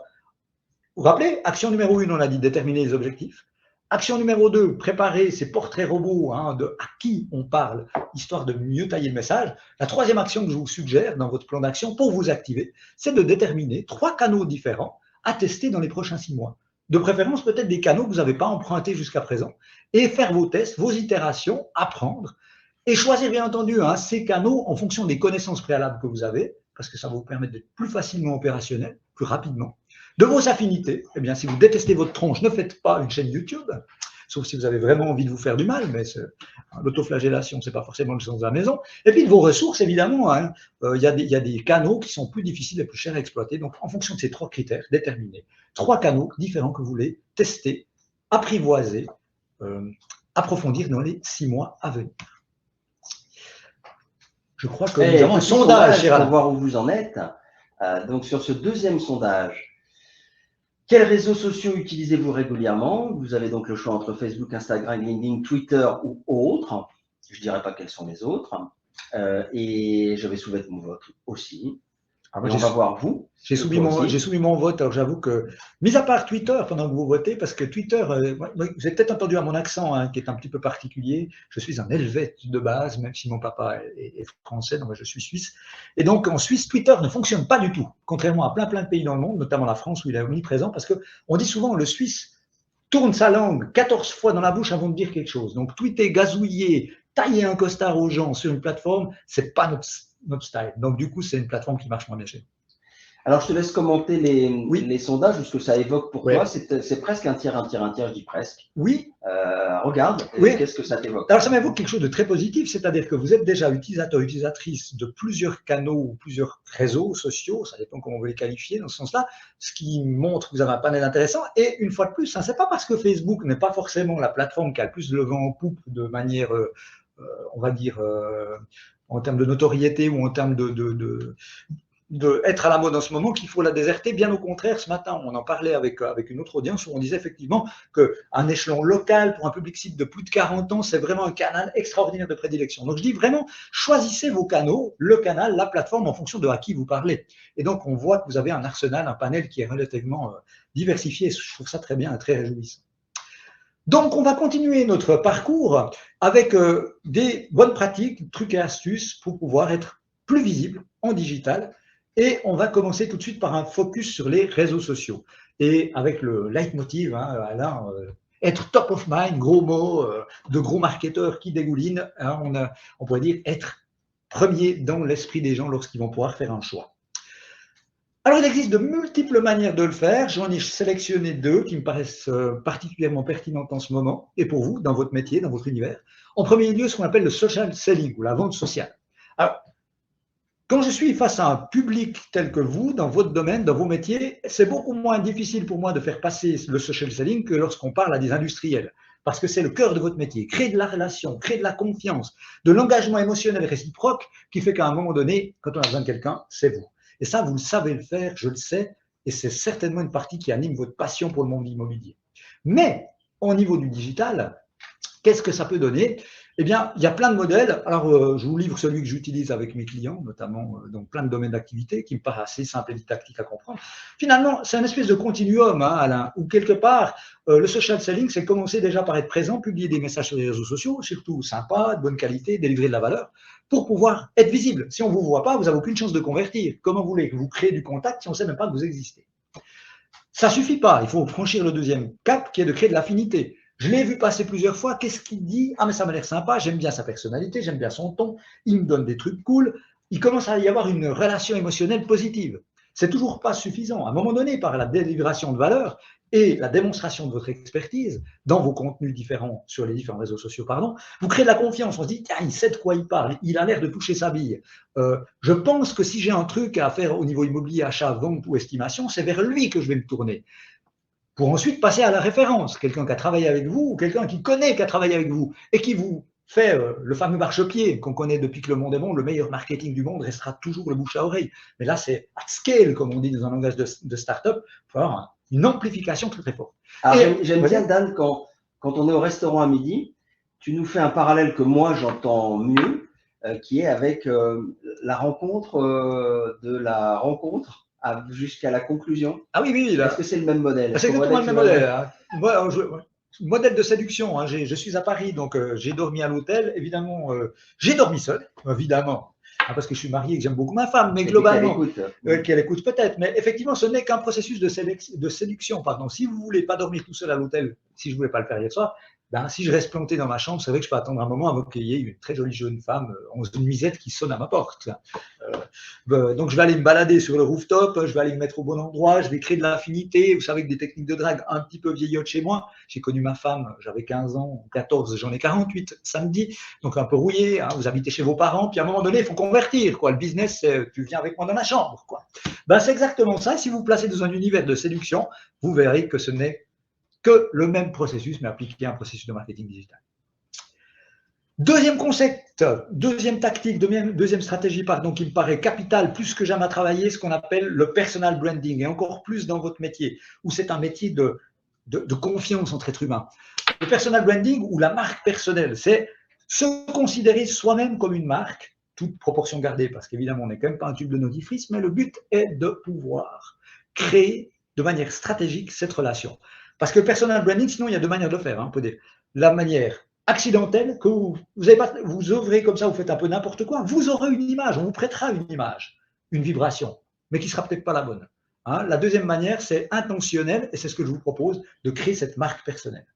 S2: vous vous rappelez, action numéro 1, on a dit déterminer les objectifs. Action numéro 2, préparer ces portraits robots, hein, de à qui on parle, histoire de mieux tailler le message. La troisième action que je vous suggère dans votre plan d'action pour vous activer, c'est de déterminer 3 canaux différents à tester dans les prochains 6 mois. De préférence, peut-être des canaux que vous n'avez pas empruntés jusqu'à présent, et faire vos tests, vos itérations, apprendre, et choisir bien entendu, hein, ces canaux en fonction des connaissances préalables que vous avez, parce que ça va vous permettre d'être plus facilement opérationnel, plus rapidement. De vos affinités, eh bien, si vous détestez votre tronche, ne faites pas une chaîne YouTube, sauf si vous avez vraiment envie de vous faire du mal, mais l'autoflagellation, ce n'est pas forcément le sens de la maison. Et puis de vos ressources, évidemment, hein, y a des canaux qui sont plus difficiles et plus chers à exploiter. Donc, en fonction de ces 3 critères, déterminez 3 canaux différents que vous voulez tester, apprivoiser, approfondir dans les 6 mois à venir. Je crois que nous avons un sondage
S1: pour voir où vous en êtes. Donc, sur ce deuxième sondage, quels réseaux sociaux utilisez-vous régulièrement? Vous avez donc le choix entre Facebook, Instagram, LinkedIn, Twitter ou autres. Je ne dirai pas quels sont les autres. Et je vais soumettre mon vote aussi.
S2: Ah,
S1: on va voir vous.
S2: J'ai soumis mon vote. Alors j'avoue que, mis à part Twitter, pendant que vous votez, parce que Twitter, vous avez peut-être entendu à mon accent, hein, qui est un petit peu particulier. Je suis un Helvète de base, même si mon papa est français, donc moi je suis suisse. Et donc en Suisse, Twitter ne fonctionne pas du tout, contrairement à plein de pays dans le monde, notamment la France où il est omniprésent, parce qu'on dit souvent le Suisse tourne sa langue 14 fois dans la bouche avant de dire quelque chose. Donc tweeter, gazouiller, tailler un costard aux gens sur une plateforme, c'est pas notre style. Donc, du coup, c'est une plateforme qui marche moins bien chez nous.
S1: Alors, je te laisse commenter les sondages, ce que ça évoque pour toi. C'est presque un tiers, je dis presque.
S2: Oui.
S1: Regarde, qu'est-ce que ça t'évoque?
S2: Alors, ça m'évoque quelque chose de très positif, c'est-à-dire que vous êtes déjà utilisateur, utilisatrice de plusieurs canaux ou plusieurs réseaux sociaux, ça dépend comment on veut les qualifier dans ce sens-là, ce qui montre que vous avez un panel intéressant. Et une fois de plus, ce n'est pas parce que Facebook n'est pas forcément la plateforme qui a le plus le vent en poupe de manière, on va dire, en termes de notoriété ou en termes de être à la mode en ce moment qu'il faut la déserter. Bien au contraire, ce matin, on en parlait avec une autre audience où on disait effectivement qu'un échelon local pour un public cible de plus de 40 ans, c'est vraiment un canal extraordinaire de prédilection. Donc je dis vraiment, choisissez vos canaux, le canal, la plateforme en fonction de à qui vous parlez. Et donc on voit que vous avez un arsenal, un panel qui est relativement diversifié. Je trouve ça très bien et très réjouissant. Donc, on va continuer notre parcours avec des bonnes pratiques, trucs et astuces pour pouvoir être plus visible en digital. Et on va commencer tout de suite par un focus sur les réseaux sociaux. Et avec le leitmotiv, hein, Alain, être top of mind, gros mot, de gros marketeurs qui dégoulinent, hein, on pourrait dire être premier dans l'esprit des gens lorsqu'ils vont pouvoir faire un choix. Alors, il existe de multiples manières de le faire. J'en ai sélectionné 2 qui me paraissent particulièrement pertinentes en ce moment, et pour vous, dans votre métier, dans votre univers. En premier lieu, ce qu'on appelle le social selling, ou la vente sociale. Alors, quand je suis face à un public tel que vous, dans votre domaine, dans vos métiers, c'est beaucoup moins difficile pour moi de faire passer le social selling que lorsqu'on parle à des industriels. Parce que c'est le cœur de votre métier. Créer de la relation, créer de la confiance, de l'engagement émotionnel réciproque qui fait qu'à un moment donné, quand on a besoin de quelqu'un, c'est vous. Et ça, vous le savez le faire, je le sais, et c'est certainement une partie qui anime votre passion pour le monde immobilier. Mais au niveau du digital, qu'est-ce que ça peut donner? Eh bien, il y a plein de modèles. Alors, je vous livre celui que j'utilise avec mes clients, notamment dans plein de domaines d'activité, qui me paraît assez simple et didactique à comprendre. Finalement, c'est une espèce de continuum, hein, Alain, où quelque part, le social selling, c'est commencer déjà par être présent, publier des messages sur les réseaux sociaux, surtout sympas, de bonne qualité, délivrer de la valeur, pour pouvoir être visible. Si on ne vous voit pas, vous n'avez aucune chance de convertir. Comment voulez-vous que vous créez du contact si on ne sait même pas que vous existez? Ça ne suffit pas. Il faut franchir le deuxième cap, qui est de créer de l'affinité. Je l'ai vu passer plusieurs fois. Qu'est-ce qu'il dit? Ah, mais ça m'a l'air sympa, j'aime bien sa personnalité, j'aime bien son ton, il me donne des trucs cool. Il commence à y avoir une relation émotionnelle positive. C'est toujours pas suffisant. À un moment donné, par la délivration de valeur et la démonstration de votre expertise dans vos contenus différents sur les différents réseaux sociaux, vous créez de la confiance. On se dit, tiens, il sait de quoi il parle, il a l'air de toucher sa bille. Je pense que si j'ai un truc à faire au niveau immobilier, achat, vente ou estimation, c'est vers lui que je vais me tourner. Pour ensuite passer à la référence, quelqu'un qui a travaillé avec vous ou quelqu'un qui connaît qui a travaillé avec vous et qui vous fait le fameux marchepied qu'on connaît depuis que le monde est monde. Le meilleur marketing du monde restera toujours le bouche à oreille. Mais là, c'est at scale, comme on dit dans un langage de start-up. Il faut avoir une amplification très, très forte.
S1: Alors, j'aime bien, Dan, quand on est au restaurant à midi, tu nous fais un parallèle que moi, j'entends mieux, qui est avec la rencontre de la rencontre jusqu'à la conclusion.
S2: Ah oui, oui.
S1: Est-ce que c'est le même modèle?
S2: C'est exactement le même modèle. Hein. Modèle de séduction. Hein. Je suis à Paris, donc j'ai dormi à l'hôtel. Évidemment, j'ai dormi seul, évidemment, hein, parce que je suis marié et que j'aime beaucoup ma femme, mais globalement, qu'elle écoute peut-être. Mais effectivement, ce n'est qu'un processus de séduction. Pardon. Si vous ne voulez pas dormir tout seul à l'hôtel, si je ne voulais pas le faire hier soir, ben, si je reste planté dans ma chambre, c'est vrai que je peux attendre un moment avant qu'il y ait une très jolie jeune femme en nuisette qui sonne à ma porte. Donc, je vais aller me balader sur le rooftop, je vais aller me mettre au bon endroit, je vais créer de l'affinité. Vous savez que des techniques de drague un petit peu vieillottes chez moi. J'ai connu ma femme, j'avais 15 ans, 14, j'en ai 48 samedi, donc un peu rouillé. Hein, vous habitez chez vos parents, puis à un moment donné, il faut convertir. Quoi. Le business, tu viens avec moi dans ma chambre. Quoi. Ben, c'est exactement ça. Et si vous vous placez dans un univers de séduction, vous verrez que ce n'est que le même processus, mais appliqué à un processus de marketing digital. Deuxième concept, deuxième tactique, deuxième stratégie, pardon, qui me paraît capitale, plus que jamais à travailler, ce qu'on appelle le personal branding, et encore plus dans votre métier, où c'est un métier de confiance entre êtres humains. Le personal branding ou la marque personnelle, c'est se considérer soi-même comme une marque, toute proportion gardée, parce qu'évidemment, on n'est quand même pas un tube de dentifrice, mais le but est de pouvoir créer de manière stratégique cette relation. Parce que le personal branding, sinon, il y a deux manières de le faire. Hein, on peut dire la manière accidentelle, que vous œuvrez comme ça, vous faites un peu n'importe quoi, vous aurez une image, on vous prêtera une image, une vibration, mais qui ne sera peut-être pas la bonne. Hein, la deuxième manière, c'est intentionnel, et c'est ce que je vous propose, de créer cette marque personnelle.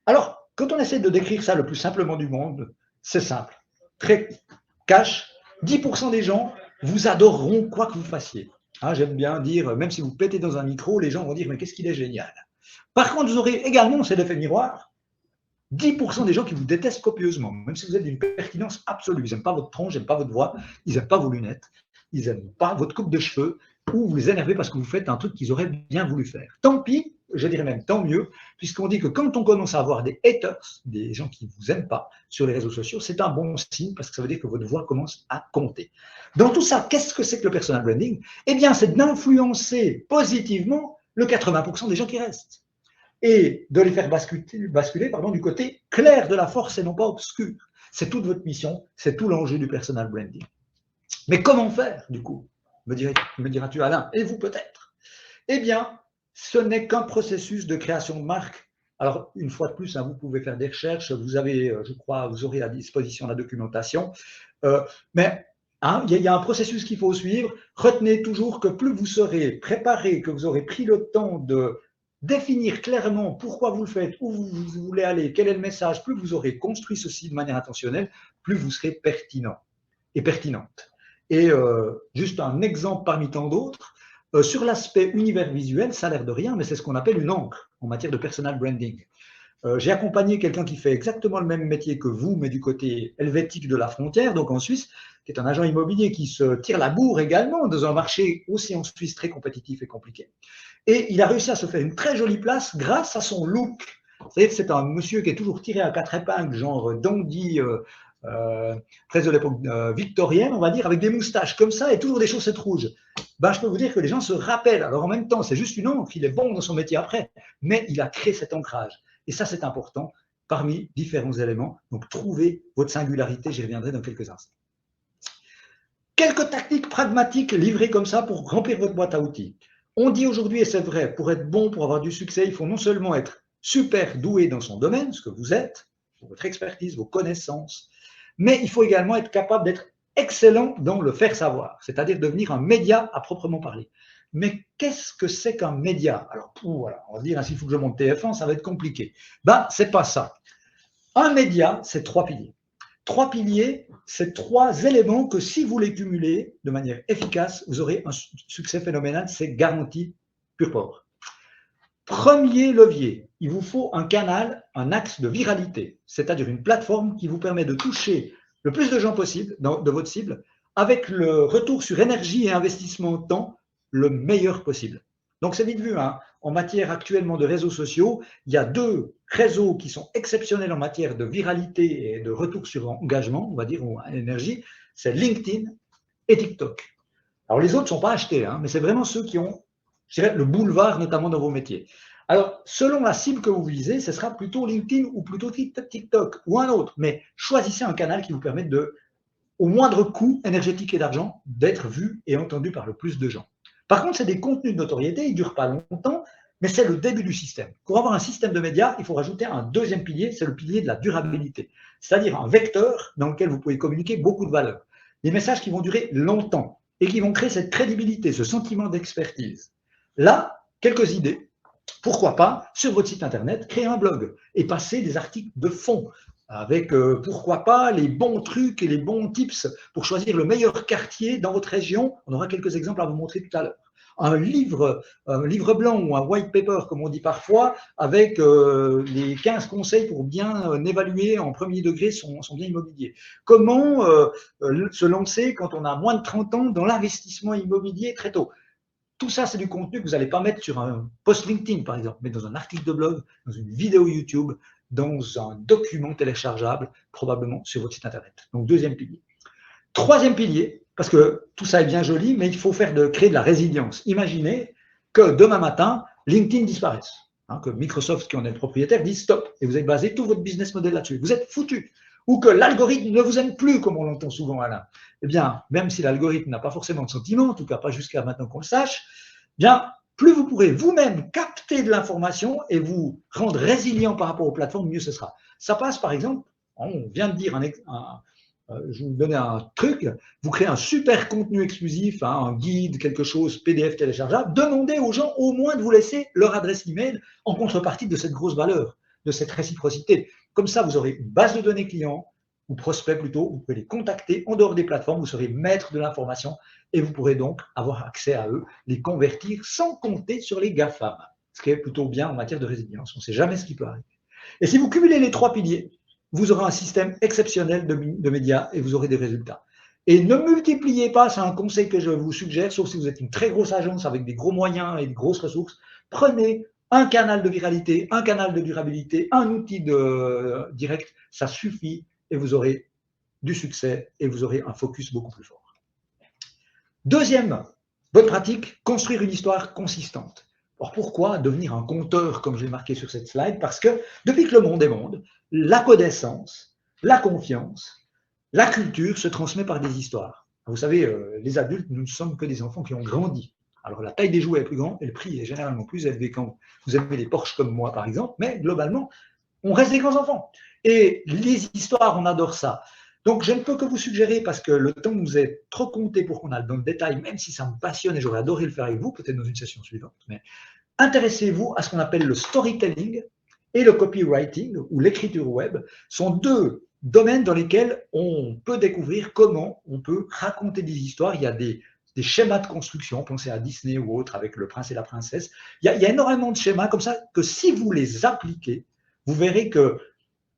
S2: Alors, quand on essaie de décrire ça le plus simplement du monde, c'est simple, très cash, 10% des gens vous adoreront quoi que vous fassiez. Hein, j'aime bien dire, même si vous pétez dans un micro, les gens vont dire, mais qu'est-ce qu'il est génial. Par contre, vous aurez également, c'est l'effet miroir, 10% des gens qui vous détestent copieusement, même si vous êtes d'une pertinence absolue. Ils n'aiment pas votre tronc, ils n'aiment pas votre voix, ils n'aiment pas vos lunettes, ils n'aiment pas votre coupe de cheveux, ou vous les énervez parce que vous faites un truc qu'ils auraient bien voulu faire. Tant pis, je dirais même tant mieux, puisqu'on dit que quand on commence à avoir des haters, des gens qui ne vous aiment pas sur les réseaux sociaux, c'est un bon signe parce que ça veut dire que votre voix commence à compter. Dans tout ça, qu'est-ce que c'est que le personal branding? Eh bien, c'est d'influencer positivement le 80% des gens qui restent et de les faire basculer du côté clair de la force et non pas obscur. C'est toute votre mission, c'est tout l'enjeu du personal branding. Mais comment faire, du coup, me diras-tu, Alain, et vous peut-être? Eh bien, ce n'est qu'un processus de création de marque. Alors, une fois de plus, hein, vous pouvez faire des recherches, vous avez, je crois, vous aurez à disposition la documentation, mais hein, il y a un processus qu'il faut suivre. Retenez toujours que plus vous serez préparé, que vous aurez pris le temps de définir clairement pourquoi vous le faites, où vous voulez aller, quel est le message, plus vous aurez construit ceci de manière intentionnelle, plus vous serez pertinent et pertinente. Et juste un exemple parmi tant d'autres, sur l'aspect univers visuel, ça a l'air de rien, mais c'est ce qu'on appelle une encre en matière de personal branding. J'ai accompagné quelqu'un qui fait exactement le même métier que vous, mais du côté helvétique de la frontière, donc en Suisse, qui est un agent immobilier qui se tire la bourre également dans un marché aussi en Suisse très compétitif et compliqué. Et il a réussi à se faire une très jolie place grâce à son look. C'est un monsieur qui est toujours tiré à quatre épingles, genre dandy, presque de l'époque victorienne, on va dire, avec des moustaches comme ça et toujours des chaussettes rouges. Ben, je peux vous dire que les gens se rappellent. Alors en même temps, c'est juste une encre, il est bon dans son métier après, mais il a créé cet ancrage. Et ça, c'est important parmi différents éléments. Donc, trouvez votre singularité, j'y reviendrai dans quelques instants. Quelques tactiques pragmatiques livrées comme ça pour remplir votre boîte à outils. On dit aujourd'hui, et c'est vrai, pour être bon, pour avoir du succès, il faut non seulement être super doué dans son domaine, ce que vous êtes, votre expertise, vos connaissances, mais il faut également être capable d'être excellent dans le faire savoir, c'est-à-dire devenir un média à proprement parler. Mais qu'est-ce que c'est qu'un média? Alors, voilà, on va se dire, s'il faut que je monte TF1, ça va être compliqué. Ben, c'est pas ça. Un média, c'est 3 piliers. 3 piliers, c'est 3 éléments que si vous les cumulez de manière efficace, vous aurez un succès phénoménal, c'est garanti pur pauvre. Premier levier, il vous faut un canal, un axe de viralité, c'est-à-dire une plateforme qui vous permet de toucher le plus de gens possible de votre cible avec le retour sur énergie et investissement de temps le meilleur possible. Donc c'est vite vu, hein. En matière actuellement de réseaux sociaux, il y a 2 réseaux qui sont exceptionnels en matière de viralité et de retour sur engagement, on va dire, ou énergie, c'est LinkedIn et TikTok. Alors les autres ne sont pas achetés, hein, mais c'est vraiment ceux qui ont, je dirais, le boulevard, notamment dans vos métiers. Alors, selon la cible que vous visez, ce sera plutôt LinkedIn ou plutôt TikTok ou un autre, mais choisissez un canal qui vous permette de, au moindre coût énergétique et d'argent, d'être vu et entendu par le plus de gens. Par contre, c'est des contenus de notoriété, ils ne durent pas longtemps, mais c'est le début du système. Pour avoir un système de médias, il faut rajouter un deuxième pilier, c'est le pilier de la durabilité, c'est-à-dire un vecteur dans lequel vous pouvez communiquer beaucoup de valeur. Des messages qui vont durer longtemps et qui vont créer cette crédibilité, ce sentiment d'expertise. Là, quelques idées. Pourquoi pas, sur votre site internet, créer un blog et passer des articles de fond avec, pourquoi pas, les bons trucs et les bons tips pour choisir le meilleur quartier dans votre région. On aura quelques exemples à vous montrer tout à l'heure. Un livre blanc ou un white paper, comme on dit parfois, avec les 15 conseils pour bien évaluer en premier degré son bien immobilier. Comment se lancer quand on a moins de 30 ans dans l'investissement immobilier très tôt. Tout ça, c'est du contenu que vous n'allez pas mettre sur un post LinkedIn, par exemple, mais dans un article de blog, dans une vidéo YouTube, dans un document téléchargeable, probablement sur votre site Internet. Donc, deuxième pilier. Troisième pilier, parce que tout ça est bien joli, mais il faut créer de la résilience. Imaginez que demain matin, LinkedIn disparaisse, hein, que Microsoft, qui en est le propriétaire, dise stop, et vous avez basé tout votre business model là-dessus. Vous êtes foutu. Ou que l'algorithme ne vous aime plus, comme on l'entend souvent, Alain. Eh bien, même si l'algorithme n'a pas forcément de sentiment, en tout cas pas jusqu'à maintenant qu'on le sache, eh bien, plus vous pourrez vous-même capter de l'information et vous rendre résilient par rapport aux plateformes, mieux ce sera. Ça passe, par exemple, on vient de dire je vais vous donner un truc, vous créez un super contenu exclusif, hein, un guide, quelque chose, PDF téléchargeable, demandez aux gens au moins de vous laisser leur adresse email en contrepartie de cette grosse valeur, de cette réciprocité. Comme ça, vous aurez une base de données clients, ou prospects plutôt, vous pouvez les contacter en dehors des plateformes, vous serez maître de l'information et vous pourrez donc avoir accès à eux, les convertir sans compter sur les GAFAM, ce qui est plutôt bien en matière de résilience. On ne sait jamais ce qui peut arriver. Et si vous cumulez les 3 piliers, vous aurez un système exceptionnel de médias et vous aurez des résultats. Et ne multipliez pas, c'est un conseil que je vous suggère, sauf si vous êtes une très grosse agence avec des gros moyens et de grosses ressources, prenez un canal de viralité, un canal de durabilité, un outil de direct, ça suffit et vous aurez du succès et vous aurez un focus beaucoup plus fort. Deuxième bonne pratique, construire une histoire consistante. Alors pourquoi devenir un conteur, comme j'ai marqué sur cette slide? Parce que depuis que le monde est monde, la connaissance, la confiance, la culture se transmet par des histoires. Vous savez, les adultes, nous ne sommes que des enfants qui ont grandi. Alors la taille des jouets est plus grande et le prix est généralement plus élevé quand vous aimez les Porsche comme moi, par exemple, mais globalement, on reste des grands enfants. Et les histoires, on adore ça. Donc, je ne peux que vous suggérer, parce que le temps nous est trop compté pour qu'on aille dans le détail, même si ça me passionne et j'aurais adoré le faire avec vous, peut-être dans une session suivante, mais intéressez-vous à ce qu'on appelle le storytelling et le copywriting, ou l'écriture web, sont 2 domaines dans lesquels on peut découvrir comment on peut raconter des histoires. Il y a des schémas de construction, pensez à Disney ou autre avec le prince et la princesse. Il y a énormément de schémas comme ça que si vous les appliquez, vous verrez que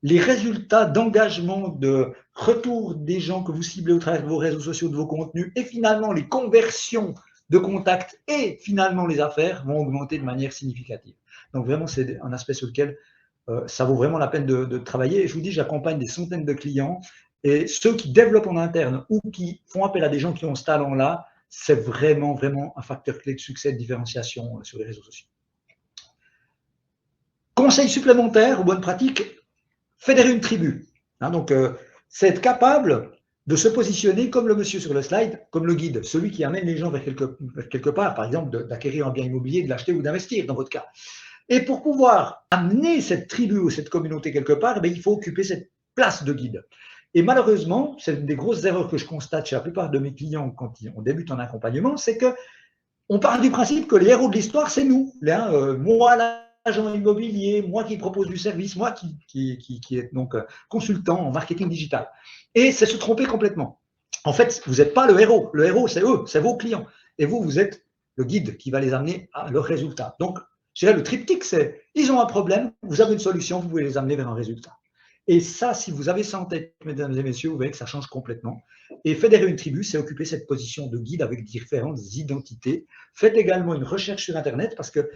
S2: les résultats d'engagement, de retour des gens que vous ciblez au travers de vos réseaux sociaux, de vos contenus, et finalement les conversions de contacts et finalement les affaires vont augmenter de manière significative. Donc vraiment, c'est un aspect sur lequel ça vaut vraiment la peine de travailler. Et je vous dis, j'accompagne des centaines de clients et ceux qui développent en interne ou qui font appel à des gens qui ont ce talent-là, c'est vraiment, vraiment un facteur clé de succès, de différenciation sur les réseaux sociaux. Conseil supplémentaire ou bonne pratique, fédérer une tribu. Hein, donc, c'est être capable de se positionner comme le monsieur sur le slide, comme le guide, celui qui amène les gens vers quelque part, par exemple, d'acquérir un bien immobilier, de l'acheter ou d'investir, dans votre cas. Et pour pouvoir amener cette tribu ou cette communauté quelque part, il faut occuper cette place de guide. Et malheureusement, c'est une des grosses erreurs que je constate chez la plupart de mes clients quand on débute en accompagnement, c'est qu'on part du principe que les héros de l'histoire, c'est nous. Moi, l'agent immobilier, moi qui propose du service, moi qui est donc consultant en marketing digital. Et c'est se tromper complètement. En fait, vous n'êtes pas le héros. Le héros, c'est eux, c'est vos clients. Et vous êtes le guide qui va les amener à leurs résultats. Donc, je dirais, le triptyque, c'est ils ont un problème, vous avez une solution, vous pouvez les amener vers un résultat. Et ça, si vous avez ça en tête, mesdames et messieurs, vous verrez que ça change complètement. Et fédérer une tribu, c'est occuper cette position de guide avec différentes identités. Faites également une recherche sur Internet parce que,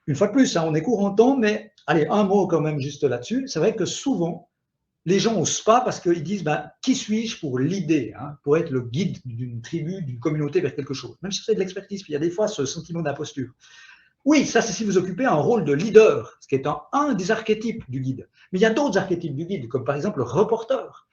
S2: une fois de plus, hein, on est court en temps, mais allez, un mot quand même juste là-dessus. C'est vrai que souvent, les gens n'osent pas parce qu'ils disent qui suis-je pour l'idée, hein, pour être le guide d'une tribu, d'une communauté vers quelque chose. Même si c'est de l'expertise, il y a des fois ce sentiment d'imposture. Oui, ça c'est si vous occupez un rôle de leader, ce qui est un des archétypes du guide. Mais il y a d'autres archétypes du guide, comme par exemple le reporter.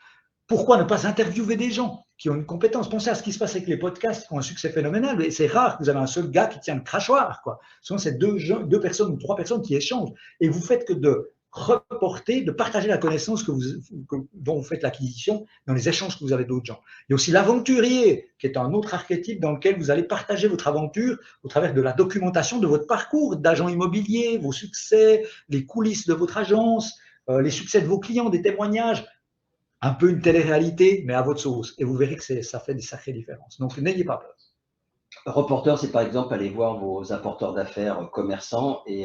S2: Pourquoi ne pas interviewer des gens qui ont une compétence? Pensez à ce qui se passe avec les podcasts qui ont un succès phénoménal. Et c'est rare que vous avez un seul gars qui tient le crachoir, quoi. Souvent, c'est deux personnes ou trois personnes qui échangent. Et vous faites que de reporter, de partager la connaissance dont vous faites l'acquisition dans les échanges que vous avez d'autres gens. Il y a aussi l'aventurier, qui est un autre archétype dans lequel vous allez partager votre aventure au travers de la documentation de votre parcours d'agent immobilier, vos succès, les coulisses de votre agence, les succès de vos clients, des témoignages. Un peu une télé-réalité, mais à votre sauce. Et vous verrez que ça fait des sacrées différences. Donc, n'ayez pas peur.
S1: Reporter, c'est par exemple aller voir vos apporteurs d'affaires commerçants et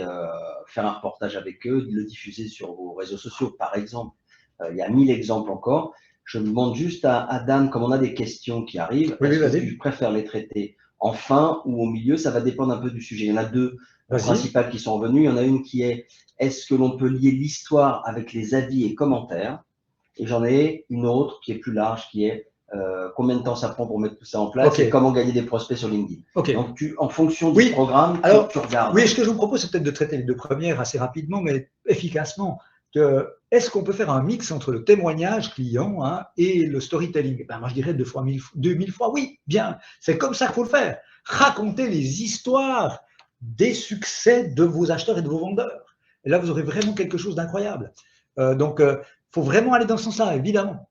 S1: faire un reportage avec eux, le diffuser sur vos réseaux sociaux, par exemple. Il y a 1000 exemples encore. Je demande juste à Dan, comme on a des questions qui arrivent,
S2: Oui,
S1: est-ce que tu préfères les traiter en fin ou au milieu? Ça va dépendre un peu du sujet. Il y en a deux principales qui sont revenues. Il y en a une qui est, est-ce que l'on peut lier l'histoire avec les avis et commentaires? Et j'en ai une autre qui est plus large, qui est combien de temps ça prend pour mettre tout ça en place et comment gagner des prospects sur LinkedIn. Donc, en fonction du programme, tu regardes.
S2: Oui, ce que je vous propose, c'est peut-être de traiter les deux premières assez rapidement, mais efficacement. Est-ce qu'on peut faire un mix entre le témoignage client et le storytelling? Moi, je dirais 2000 fois, oui, bien. C'est comme ça qu'il faut le faire. Racontez les histoires des succès de vos acheteurs et de vos vendeurs. Et là, vous aurez vraiment quelque chose d'incroyable. Donc, il faut vraiment aller dans ce sens-là, évidemment.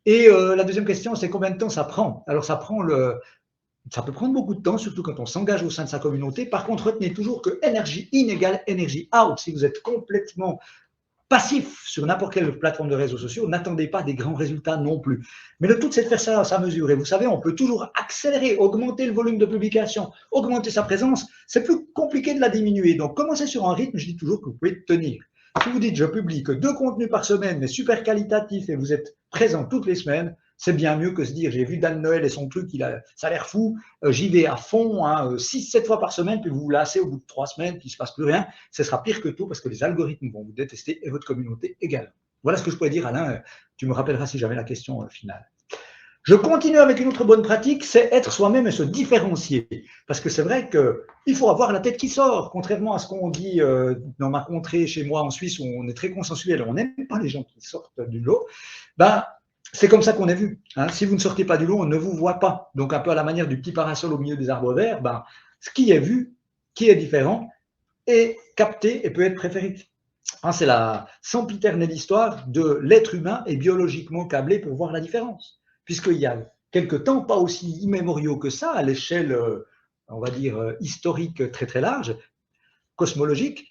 S2: Et la deuxième question, c'est combien de temps ça prend? Alors, ça peut prendre beaucoup de temps, surtout quand on s'engage au sein de sa communauté. Par contre, retenez toujours que énergie in égale énergie out. Si vous êtes complètement passif sur n'importe quelle plateforme de réseaux sociaux, n'attendez pas des grands résultats non plus. Mais le tout, c'est de faire ça à sa mesure. Et vous savez, on peut toujours accélérer, augmenter le volume de publication, augmenter sa présence. C'est plus compliqué de la diminuer. Donc, commencez sur un rythme, je dis toujours que vous pouvez tenir. Si vous dites, je publie que 2 contenus par semaine, mais super qualitatifs, et vous êtes présent toutes les semaines, c'est bien mieux que se dire, j'ai vu Dan Noël et son truc, ça a l'air fou, j'y vais à fond, 6-7 fois par semaine, puis vous vous lassez au bout de 3 semaines, puis il ne se passe plus rien. Ce sera pire que tout, parce que les algorithmes vont vous détester et votre communauté également. Voilà ce que je pourrais dire, Alain. Tu me rappelleras si jamais la question finale. Je continue avec une autre bonne pratique, c'est être soi-même et se différencier. Parce que c'est vrai qu'il faut avoir la tête qui sort, contrairement à ce qu'on dit dans ma contrée chez moi en Suisse, où on est très consensuel, on n'aime pas les gens qui sortent du lot. C'est comme ça qu'on est vu. Si vous ne sortez pas du lot, on ne vous voit pas. Donc, un peu à la manière du petit parasol au milieu des arbres verts, ce qui est vu, qui est différent, est capté et peut être préféré. C'est la sempiternelle histoire de l'être humain est biologiquement câblé pour voir la différence. Puisqu'il y a quelque temps, pas aussi immémoriaux que ça, à l'échelle, on va dire, historique très très large, cosmologique,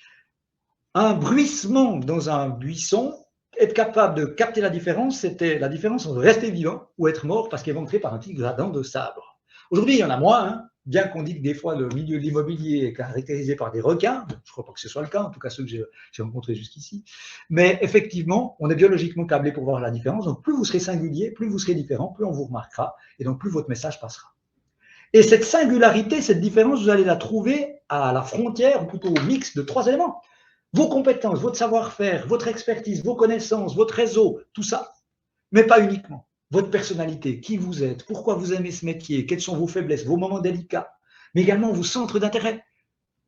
S2: un bruissement dans un buisson, être capable de capter la différence, c'était la différence entre rester vivant ou être mort parce qu'éventré par un tigre à dents de sabre. Aujourd'hui, il y en a moins, bien qu'on dise que des fois le milieu de l'immobilier est caractérisé par des requins, je ne crois pas que ce soit le cas, en tout cas ceux que j'ai rencontrés jusqu'ici, mais effectivement, on est biologiquement câblé pour voir la différence, donc plus vous serez singulier, plus vous serez différent, plus on vous remarquera, et donc plus votre message passera. Et cette singularité, cette différence, vous allez la trouver à la frontière, ou plutôt au mix de 3 éléments. Vos compétences, votre savoir-faire, votre expertise, vos connaissances, votre réseau, tout ça, mais pas uniquement. Votre personnalité, qui vous êtes, pourquoi vous aimez ce métier, quelles sont vos faiblesses, vos moments délicats, mais également vos centres d'intérêt.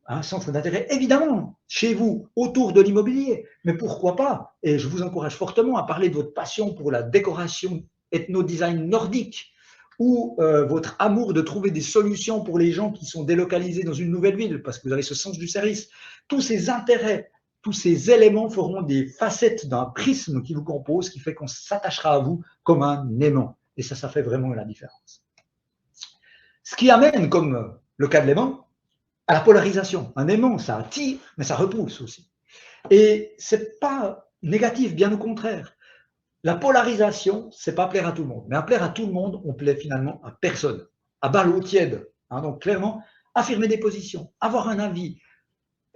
S2: Un centre d'intérêt, évidemment, chez vous, autour de l'immobilier, mais pourquoi pas? Et je vous encourage fortement à parler de votre passion pour la décoration ethno-design nordique ou votre amour de trouver des solutions pour les gens qui sont délocalisés dans une nouvelle ville, parce que vous avez ce sens du service. Tous ces intérêts, tous ces éléments feront des facettes d'un prisme qui vous compose, qui fait qu'on s'attachera à vous comme un aimant. Et ça fait vraiment la différence. Ce qui amène, comme le cas de l'aimant, à la polarisation. Un aimant, ça attire, mais ça repousse aussi. Et ce n'est pas négatif, bien au contraire. La polarisation, c'est pas plaire à tout le monde. Mais à plaire à tout le monde, on plaît finalement à personne. À bas l'eau tiède. Donc clairement, affirmer des positions, avoir un avis,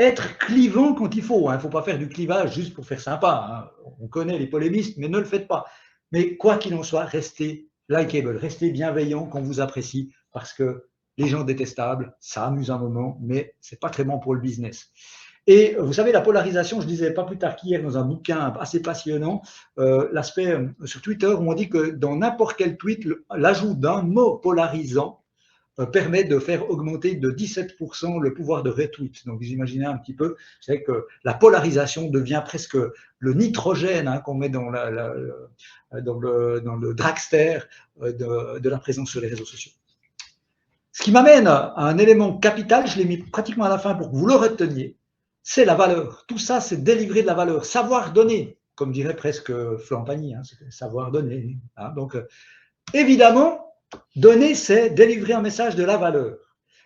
S2: être clivant quand il faut. Il ne faut pas faire du clivage juste pour faire sympa. On connaît les polémistes, mais ne le faites pas. Mais quoi qu'il en soit, restez likeable, restez bienveillant, qu'on vous apprécie, parce que les gens détestables, ça amuse un moment, mais ce n'est pas très bon pour le business. Et vous savez, la polarisation, je disais pas plus tard qu'hier dans un bouquin assez passionnant, l'aspect sur Twitter où on dit que dans n'importe quel tweet, l'ajout d'un mot polarisant permet de faire augmenter de 17% le pouvoir de retweet. Donc, vous imaginez un petit peu, c'est que la polarisation devient presque le nitrogène qu'on met dans le dragster de la présence sur les réseaux sociaux. Ce qui m'amène à un élément capital, je l'ai mis pratiquement à la fin pour que vous le reteniez, c'est la valeur. Tout ça, c'est délivrer de la valeur, savoir donner, comme dirait presque Florent Pagny, c'est savoir donner. Donc, évidemment, donner, c'est délivrer un message de la valeur.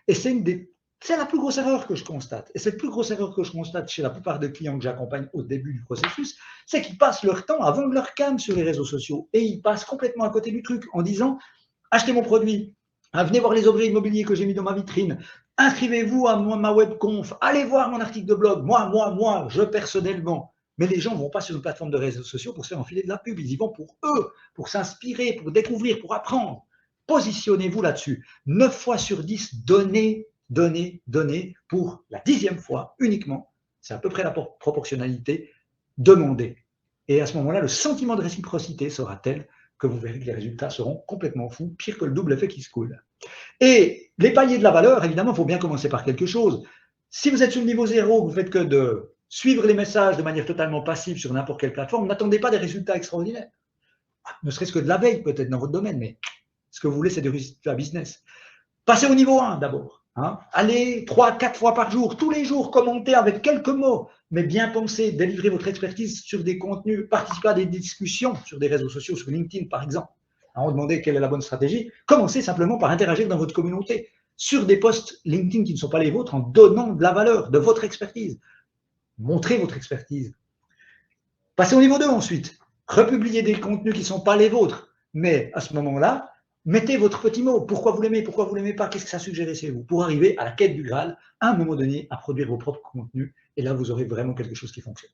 S2: Et c'est la plus grosse erreur que je constate. Et cette plus grosse erreur que je constate chez la plupart des clients que j'accompagne au début du processus, c'est qu'ils passent leur temps à vendre leur cam sur les réseaux sociaux. Et ils passent complètement à côté du truc en disant « Achetez mon produit, venez voir les objets immobiliers que j'ai mis dans ma vitrine, inscrivez-vous à ma webconf, allez voir mon article de blog, moi, je personnellement ». Mais les gens ne vont pas sur une plateforme de réseaux sociaux pour se faire enfiler de la pub. Ils y vont pour eux, pour s'inspirer, pour découvrir, pour apprendre. Positionnez-vous là-dessus. 9 fois sur 10, donnez pour la 10e fois uniquement. C'est à peu près la proportionnalité. Demandez. Et à ce moment-là, le sentiment de réciprocité sera tel que vous verrez que les résultats seront complètement fous, pire que le double effet qui se coule. Et les paliers de la valeur, évidemment, il faut bien commencer par quelque chose. Si vous êtes sur le niveau 0, vous ne faites que de suivre les messages de manière totalement passive sur n'importe quelle plateforme, n'attendez pas des résultats extraordinaires. Ne serait-ce que de la veille, peut-être, dans votre domaine, mais ce que vous voulez, c'est des résultats business. Passez au niveau 1 d'abord. Allez 3-4 fois par jour, tous les jours, commentez avec quelques mots, mais bien pensez, délivrez votre expertise sur des contenus, participez à des discussions sur des réseaux sociaux, sur LinkedIn par exemple. On demandez quelle est la bonne stratégie. Commencez simplement par interagir dans votre communauté sur des posts LinkedIn qui ne sont pas les vôtres en donnant de la valeur, de votre expertise. Montrez votre expertise. Passez au niveau 2 ensuite. Republiez des contenus qui ne sont pas les vôtres. Mais à ce moment-là, mettez votre petit mot. Pourquoi vous l'aimez, pourquoi vous ne l'aimez pas, qu'est-ce que ça suggère chez vous, pour arriver à la quête du Graal, à un moment donné, à produire vos propres contenus. Et là, vous aurez vraiment quelque chose qui fonctionne.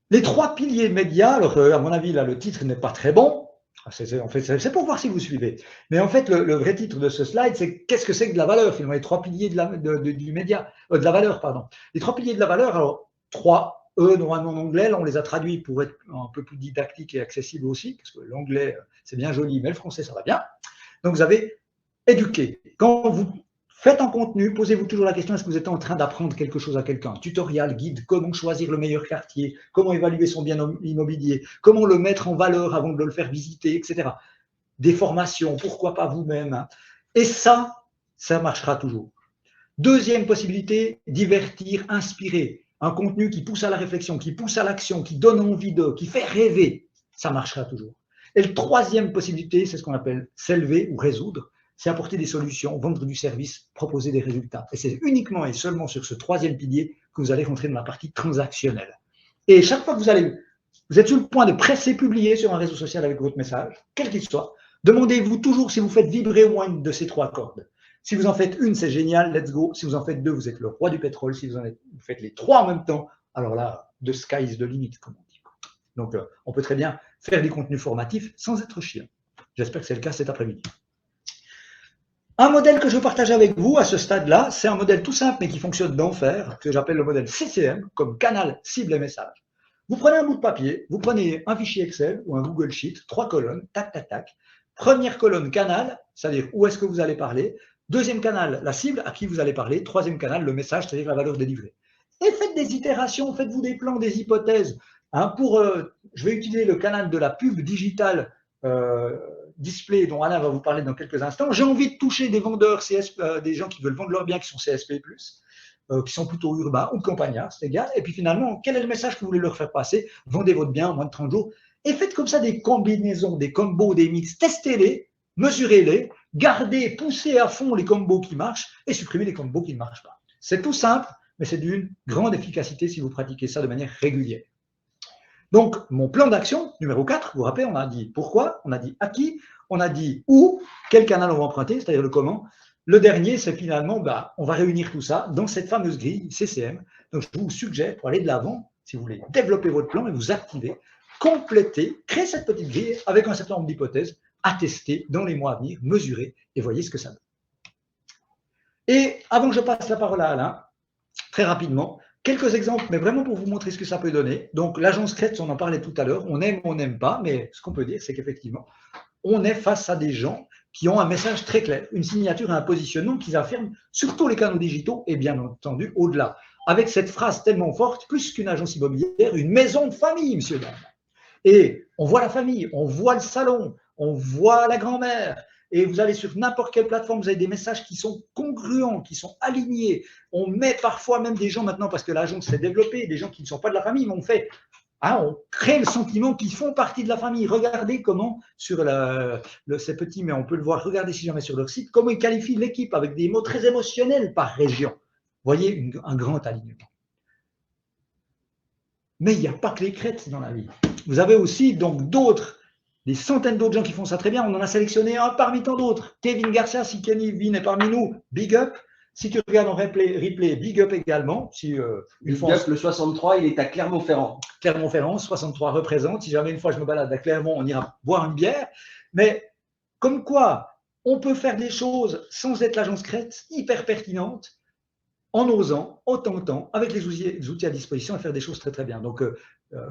S2: Les 3 piliers médias, alors à mon avis, là, le titre n'est pas très bon. C'est pour voir si vous suivez. Mais en fait, le vrai titre de ce slide, c'est qu'est-ce que c'est que de la valeur, finalement, les 3 piliers du média, de la valeur, pardon. Les 3 piliers de la valeur, alors 3, normalement en anglais, là, on les a traduits pour être un peu plus didactique et accessible aussi, parce que l'anglais, c'est bien joli, mais le français, ça va bien. Donc, vous avez éduquer. Quand vous faites un contenu, posez-vous toujours la question, est-ce que vous êtes en train d'apprendre quelque chose à quelqu'un? Tutoriel, guide, comment choisir le meilleur quartier, comment évaluer son bien immobilier, comment le mettre en valeur avant de le faire visiter, etc. Des formations, pourquoi pas vous-même. Et ça marchera toujours. Deuxième possibilité, divertir, inspirer. Un contenu qui pousse à la réflexion, qui pousse à l'action, qui donne envie de, qui fait rêver, ça marchera toujours. Et la troisième possibilité, c'est ce qu'on appelle s'élever ou résoudre. C'est apporter des solutions, vendre du service, proposer des résultats. Et c'est uniquement et seulement sur ce troisième pilier que vous allez rentrer dans la partie transactionnelle. Et chaque fois que vous êtes sur le point de presser publier sur un réseau social avec votre message, quel qu'il soit, demandez-vous toujours si vous faites vibrer au moins une de ces 3 cordes. Si vous en faites une, c'est génial, let's go. Si vous en faites 2, vous êtes le roi du pétrole. Si vous faites les 3 en même temps, alors là, the sky is the limit, comme on dit. Donc, on peut très bien faire des contenus formatifs sans être chiant. J'espère que c'est le cas cet après-midi. Un modèle que je partage avec vous à ce stade-là, c'est un modèle tout simple mais qui fonctionne d'enfer, que j'appelle le modèle CCM, comme canal, cible et message. Vous prenez un bout de papier, vous prenez un fichier Excel ou un Google Sheet, 3 colonnes, tac, tac, tac. Première colonne, canal, c'est-à-dire où est-ce que vous allez parler. Deuxième canal, la cible, à qui vous allez parler. Troisième canal, le message, c'est-à-dire la valeur délivrée. Et faites des itérations, faites-vous des plans, des hypothèses. Je vais utiliser le canal de la pub digitale display dont Alain va vous parler dans quelques instants. J'ai envie de toucher des vendeurs, des gens qui veulent vendre leurs biens, qui sont CSP+, qui sont plutôt urbains ou campagnards, c'est égal. Et puis finalement, quel est le message que vous voulez leur faire passer? Vendez votre bien en moins de 30 jours. Et faites comme ça des combinaisons, des combos, des mix. Testez-les, mesurez-les, gardez, poussez à fond les combos qui marchent et supprimez les combos qui ne marchent pas. C'est tout simple, mais c'est d'une grande efficacité si vous pratiquez ça de manière régulière. Donc, mon plan d'action, numéro 4, vous vous rappelez, on a dit pourquoi, on a dit à qui, on a dit où, quel canal on va emprunter, c'est-à-dire le comment. Le dernier, c'est finalement, on va réunir tout ça dans cette fameuse grille CCM. Donc, je vous suggère, pour aller de l'avant, si vous voulez développer votre plan et vous activer, compléter, créer cette petite grille avec un certain nombre d'hypothèses à tester dans les mois à venir, mesurer et voyez ce que ça donne. Et avant que je passe la parole à Alain, très rapidement, quelques exemples, mais vraiment pour vous montrer ce que ça peut donner. Donc, l'agence Kretz, on en parlait tout à l'heure, on aime ou on n'aime pas, mais ce qu'on peut dire, c'est qu'effectivement, on est face à des gens qui ont un message très clair, une signature et un positionnement qu'ils affirment sur tous les canaux digitaux et bien entendu au-delà. Avec cette phrase tellement forte, plus qu'une agence immobilière, une maison de famille, monsieur dame. Et on voit la famille, on voit le salon, on voit la grand-mère. Et vous allez sur n'importe quelle plateforme, vous avez des messages qui sont congruents, qui sont alignés. On met parfois même des gens maintenant, parce que l'agence s'est développée, des gens qui ne sont pas de la famille, mais on fait on crée le sentiment qu'ils font partie de la famille. Regardez comment, sur c'est petit, mais on peut le voir, regardez si jamais sur leur site, comment ils qualifient l'équipe avec des mots très émotionnels par région. Vous voyez, un grand alignement. Mais il n'y a pas que les crêtes dans la vie. Vous avez aussi donc d'autres, des centaines d'autres gens qui font ça très bien. On en a sélectionné un parmi tant d'autres. Kevin Garcia, si Kevin est parmi nous, big up. Si tu regardes en replay, big up également. Si,
S1: big up, le 63, il est à Clermont-Ferrand.
S2: Clermont-Ferrand, 63 représente. Si jamais une fois je me balade à Clermont, on ira boire une bière. Mais comme quoi, on peut faire des choses sans être l'agence Crête, hyper pertinente, en osant, en tentant, avec les outils à disposition, et faire des choses très très bien. Donc,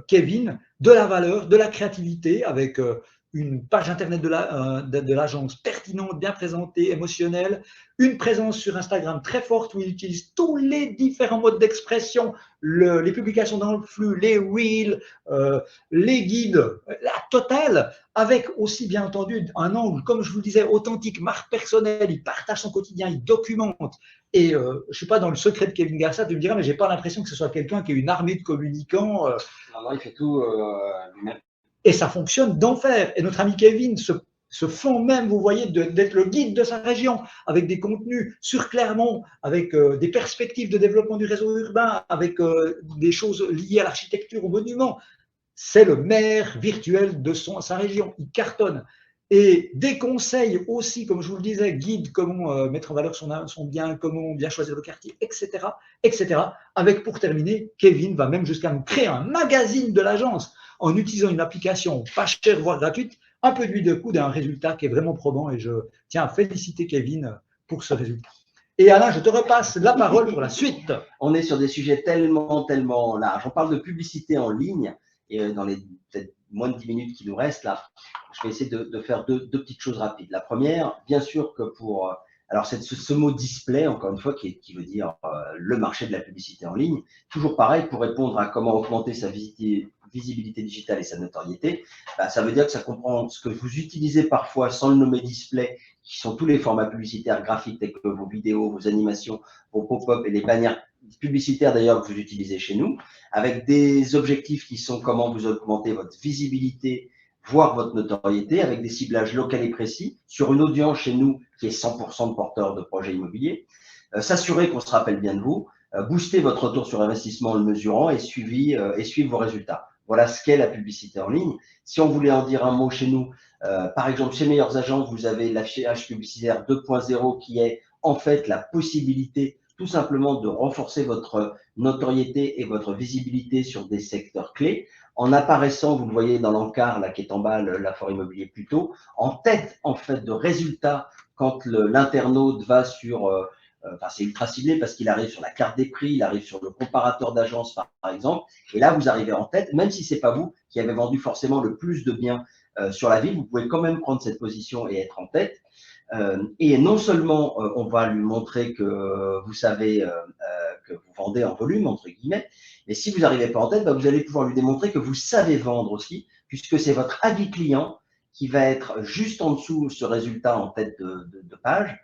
S2: Kevin, de la valeur, de la créativité, avec une page internet de l'agence pertinente, bien présentée, émotionnelle, une présence sur Instagram très forte où il utilise tous les différents modes d'expression, les publications dans le flux, les reels, les guides, la totale, avec aussi bien entendu un angle, comme je vous le disais, authentique, marque personnelle, il partage son quotidien, il documente. Et je ne suis pas dans le secret de Kevin Garcia, tu me diras, mais je n'ai pas l'impression que ce soit quelqu'un qui ait une armée de communicants.
S1: Non, il fait tout lui-même.
S2: Et ça fonctionne d'enfer. Et notre ami Kevin se fond même, vous voyez, d'être le guide de sa région, avec des contenus sur Clermont, avec des perspectives de développement du réseau urbain, avec des choses liées à l'architecture, aux monuments. C'est le maire virtuel de sa région. Il cartonne. Et des conseils aussi, comme je vous le disais, guide comment mettre en valeur son bien, comment bien choisir le quartier, etc., etc. Avec, pour terminer, Kevin va même jusqu'à nous créer un magazine de l'agence en utilisant une application pas chère, voire gratuite, un peu d'huile de coude et un résultat qui est vraiment probant. Et je tiens à féliciter Kevin pour ce résultat. Et Alain, je te repasse la parole pour la suite.
S1: On est sur des sujets tellement, tellement larges. On parle de publicité en ligne. Et dans les peut-être moins de 10 minutes qui nous restent là, je vais essayer de faire deux petites choses rapides. La première, bien sûr que pour… Alors, c'est ce mot display, encore une fois, qui veut dire le marché de la publicité en ligne. Toujours pareil, pour répondre à comment augmenter sa visibilité digitale et sa notoriété, ça veut dire que ça comprend ce que vous utilisez parfois sans le nommer display, qui sont tous les formats publicitaires graphiques, tels que vos vidéos, vos animations, vos pop-up et les bannières publicitaires d'ailleurs que vous utilisez chez nous, avec des objectifs qui sont comment vous augmentez votre visibilité, voire votre notoriété, avec des ciblages locaux et précis, sur une audience chez nous qui est 100% de porteurs de projets immobiliers, s'assurer qu'on se rappelle bien de vous, booster votre retour sur investissement en le mesurant et suivre vos résultats. Voilà ce qu'est la publicité en ligne. Si on voulait en dire un mot chez nous, par exemple, chez Meilleurs Agents, vous avez l'affichage publicitaire 2.0 qui est en fait la possibilité tout simplement de renforcer votre notoriété et votre visibilité sur des secteurs clés, en apparaissant, vous le voyez dans l'encart là qui est en bas, l'apport immobilier plutôt, en tête en fait de résultats quand l'internaute va sur, c'est ultra ciblé parce qu'il arrive sur la carte des prix, il arrive sur le comparateur d'agence par exemple, et là vous arrivez en tête, même si c'est pas vous qui avez vendu forcément le plus de biens sur la ville, vous pouvez quand même prendre cette position et être en tête. Et non seulement on va lui montrer que vous savez que vous vendez en volume, entre guillemets, mais si vous n'arrivez pas en tête, vous allez pouvoir lui démontrer que vous savez vendre aussi, puisque c'est votre avis client qui va être juste en dessous ce résultat en tête de page,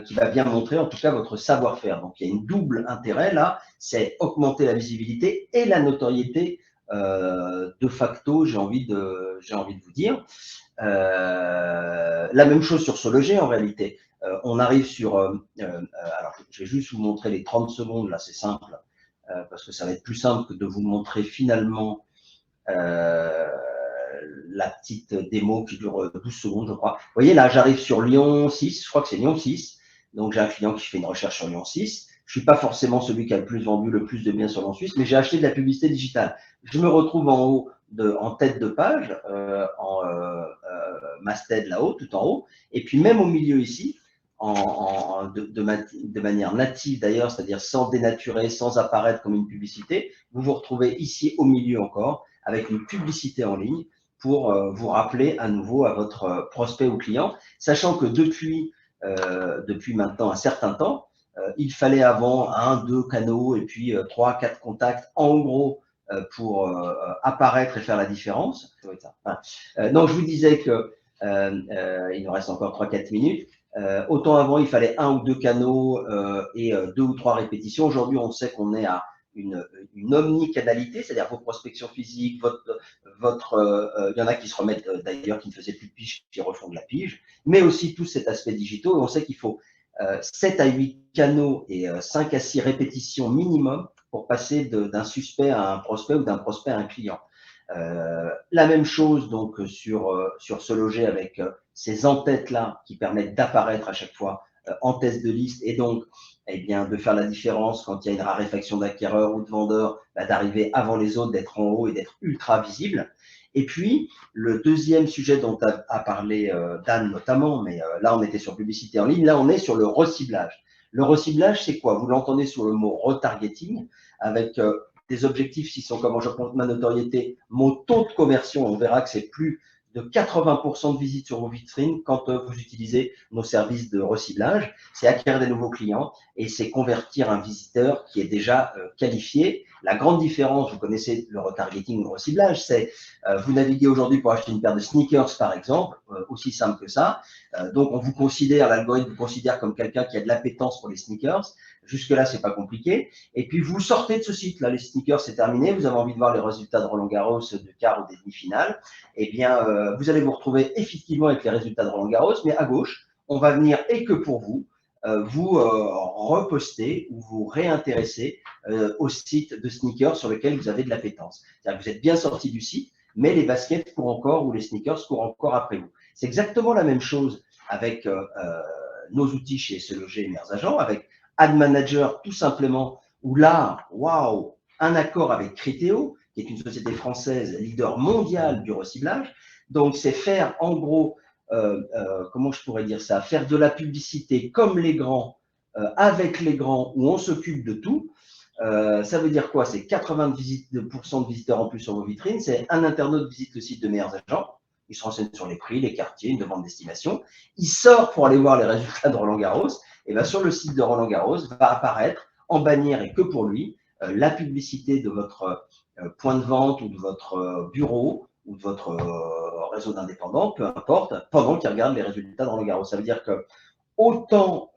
S1: qui va bien montrer en tout cas votre savoir-faire. Donc il y a une double intérêt là, c'est augmenter la visibilité et la notoriété de facto, j'ai envie de vous dire. La même chose sur Se Loger en réalité. On arrive sur… alors, je vais juste vous montrer les 30 secondes, là c'est simple, parce que ça va être plus simple que de vous montrer finalement la petite démo qui dure 12 secondes, je crois. Vous voyez, là j'arrive sur Lyon 6, je crois que c'est Lyon 6. Donc, j'ai un client qui fait une recherche sur Lyon 6. Je ne suis pas forcément celui qui a le plus vendu le plus de biens sur Lyon 6, mais j'ai acheté de la publicité digitale. Je me retrouve en haut, en tête de page, en masthead là-haut, tout en haut. Et puis, même au milieu ici, de manière native d'ailleurs, c'est-à-dire sans dénaturer, sans apparaître comme une publicité, vous vous retrouvez ici au milieu encore, avec une publicité en ligne pour vous rappeler à nouveau à votre prospect ou client, sachant que depuis maintenant un certain temps, il fallait avant 1, 2 canaux et puis 3, 4 contacts en gros pour apparaître et faire la différence. Donc je vous disais que il nous reste encore 3-4 minutes. Autant avant, il fallait 1 ou 2 canaux et 2 ou 3 répétitions. Aujourd'hui, on sait qu'on est à une omnicanalité, c'est-à-dire vos prospections physiques, il y en a qui se remettent d'ailleurs, qui ne faisaient plus de pige, qui refont de la pige, mais aussi tout cet aspect digitaux. Et on sait qu'il faut 7 à 8 canaux et 5 à 6 répétitions minimum pour passer d'un suspect à un prospect ou d'un prospect à un client. La même chose donc sur Se Loger avec ces en-têtes-là qui permettent d'apparaître à chaque fois en test de liste et donc eh bien, de faire la différence quand il y a une raréfaction d'acquéreurs ou de vendeurs, d'arriver avant les autres, d'être en haut et d'être ultra visible. Et puis, le deuxième sujet dont a parlé Dan notamment, mais là on était sur publicité en ligne, là on est sur le reciblage. Le reciblage, c'est quoi? Vous l'entendez sur le mot retargeting, avec des objectifs qui sont, comment j'augmente ma notoriété, mon taux de conversion. On verra que c'est plus de 80% de visites sur vos vitrines quand vous utilisez nos services de reciblage. C'est acquérir des nouveaux clients et c'est convertir un visiteur qui est déjà qualifié. La grande différence, vous connaissez le retargeting ou le reciblage, c'est vous naviguez aujourd'hui pour acheter une paire de sneakers, par exemple, aussi simple que ça. Donc, on vous considère, l'algorithme vous considère comme quelqu'un qui a de l'appétence pour les sneakers. Jusque-là, c'est pas compliqué. Et puis, vous sortez de ce site. Là, les sneakers, c'est terminé. Vous avez envie de voir les résultats de Roland-Garros, de quart ou des demi-finales. Eh bien, vous allez vous retrouver effectivement avec les résultats de Roland-Garros, mais à gauche, on va venir et que pour vous, vous reposter ou vous réintéresser au site de sneakers sur lequel vous avez de l'appétence. C'est-à-dire que vous êtes bien sorti du site, mais les baskets courent encore ou les sneakers courent encore après vous. C'est exactement la même chose avec nos outils chez Se Loger et Meilleurs Agents, avec Ad Manager tout simplement, où là, waouh, un accord avec Criteo, qui est une société française leader mondial du reciblage. Donc, c'est faire en gros, comment je pourrais dire ça, faire de la publicité comme les grands, avec les grands, où on s'occupe de tout. Ça veut dire quoi? C'est 80% de visiteurs en plus sur vos vitrines. C'est un internaute visite le site de Meilleurs Agents. Il se renseigne sur les prix, les quartiers, une demande d'estimation. Il sort pour aller voir les résultats de Roland-Garros. Et bien sur le site de Roland-Garros va apparaître en bannière et que pour lui la publicité de votre point de vente ou de votre bureau ou de votre réseau d'indépendants, peu importe, pendant qu'il regarde les résultats de Roland-Garros. Ça veut dire que autant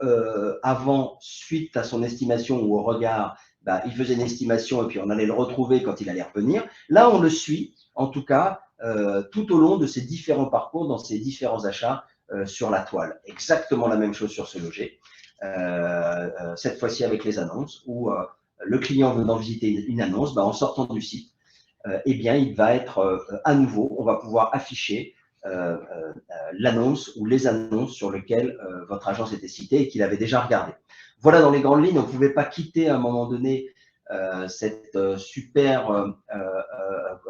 S1: avant, suite à son estimation ou au regard, il faisait une estimation et puis on allait le retrouver quand il allait revenir. Là, on le suit, en tout cas, tout au long de ses différents parcours, dans ses différents achats sur la toile. Exactement la même chose sur Se Loger. Cette fois-ci avec les annonces, où le client venant visiter une annonce, en sortant du site, eh bien, il va être à nouveau, on va pouvoir afficher l'annonce ou les annonces sur lesquelles votre agence était citée et qu'il avait déjà regardé. Voilà dans les grandes lignes, on ne pouvait pas quitter à un moment donné cette super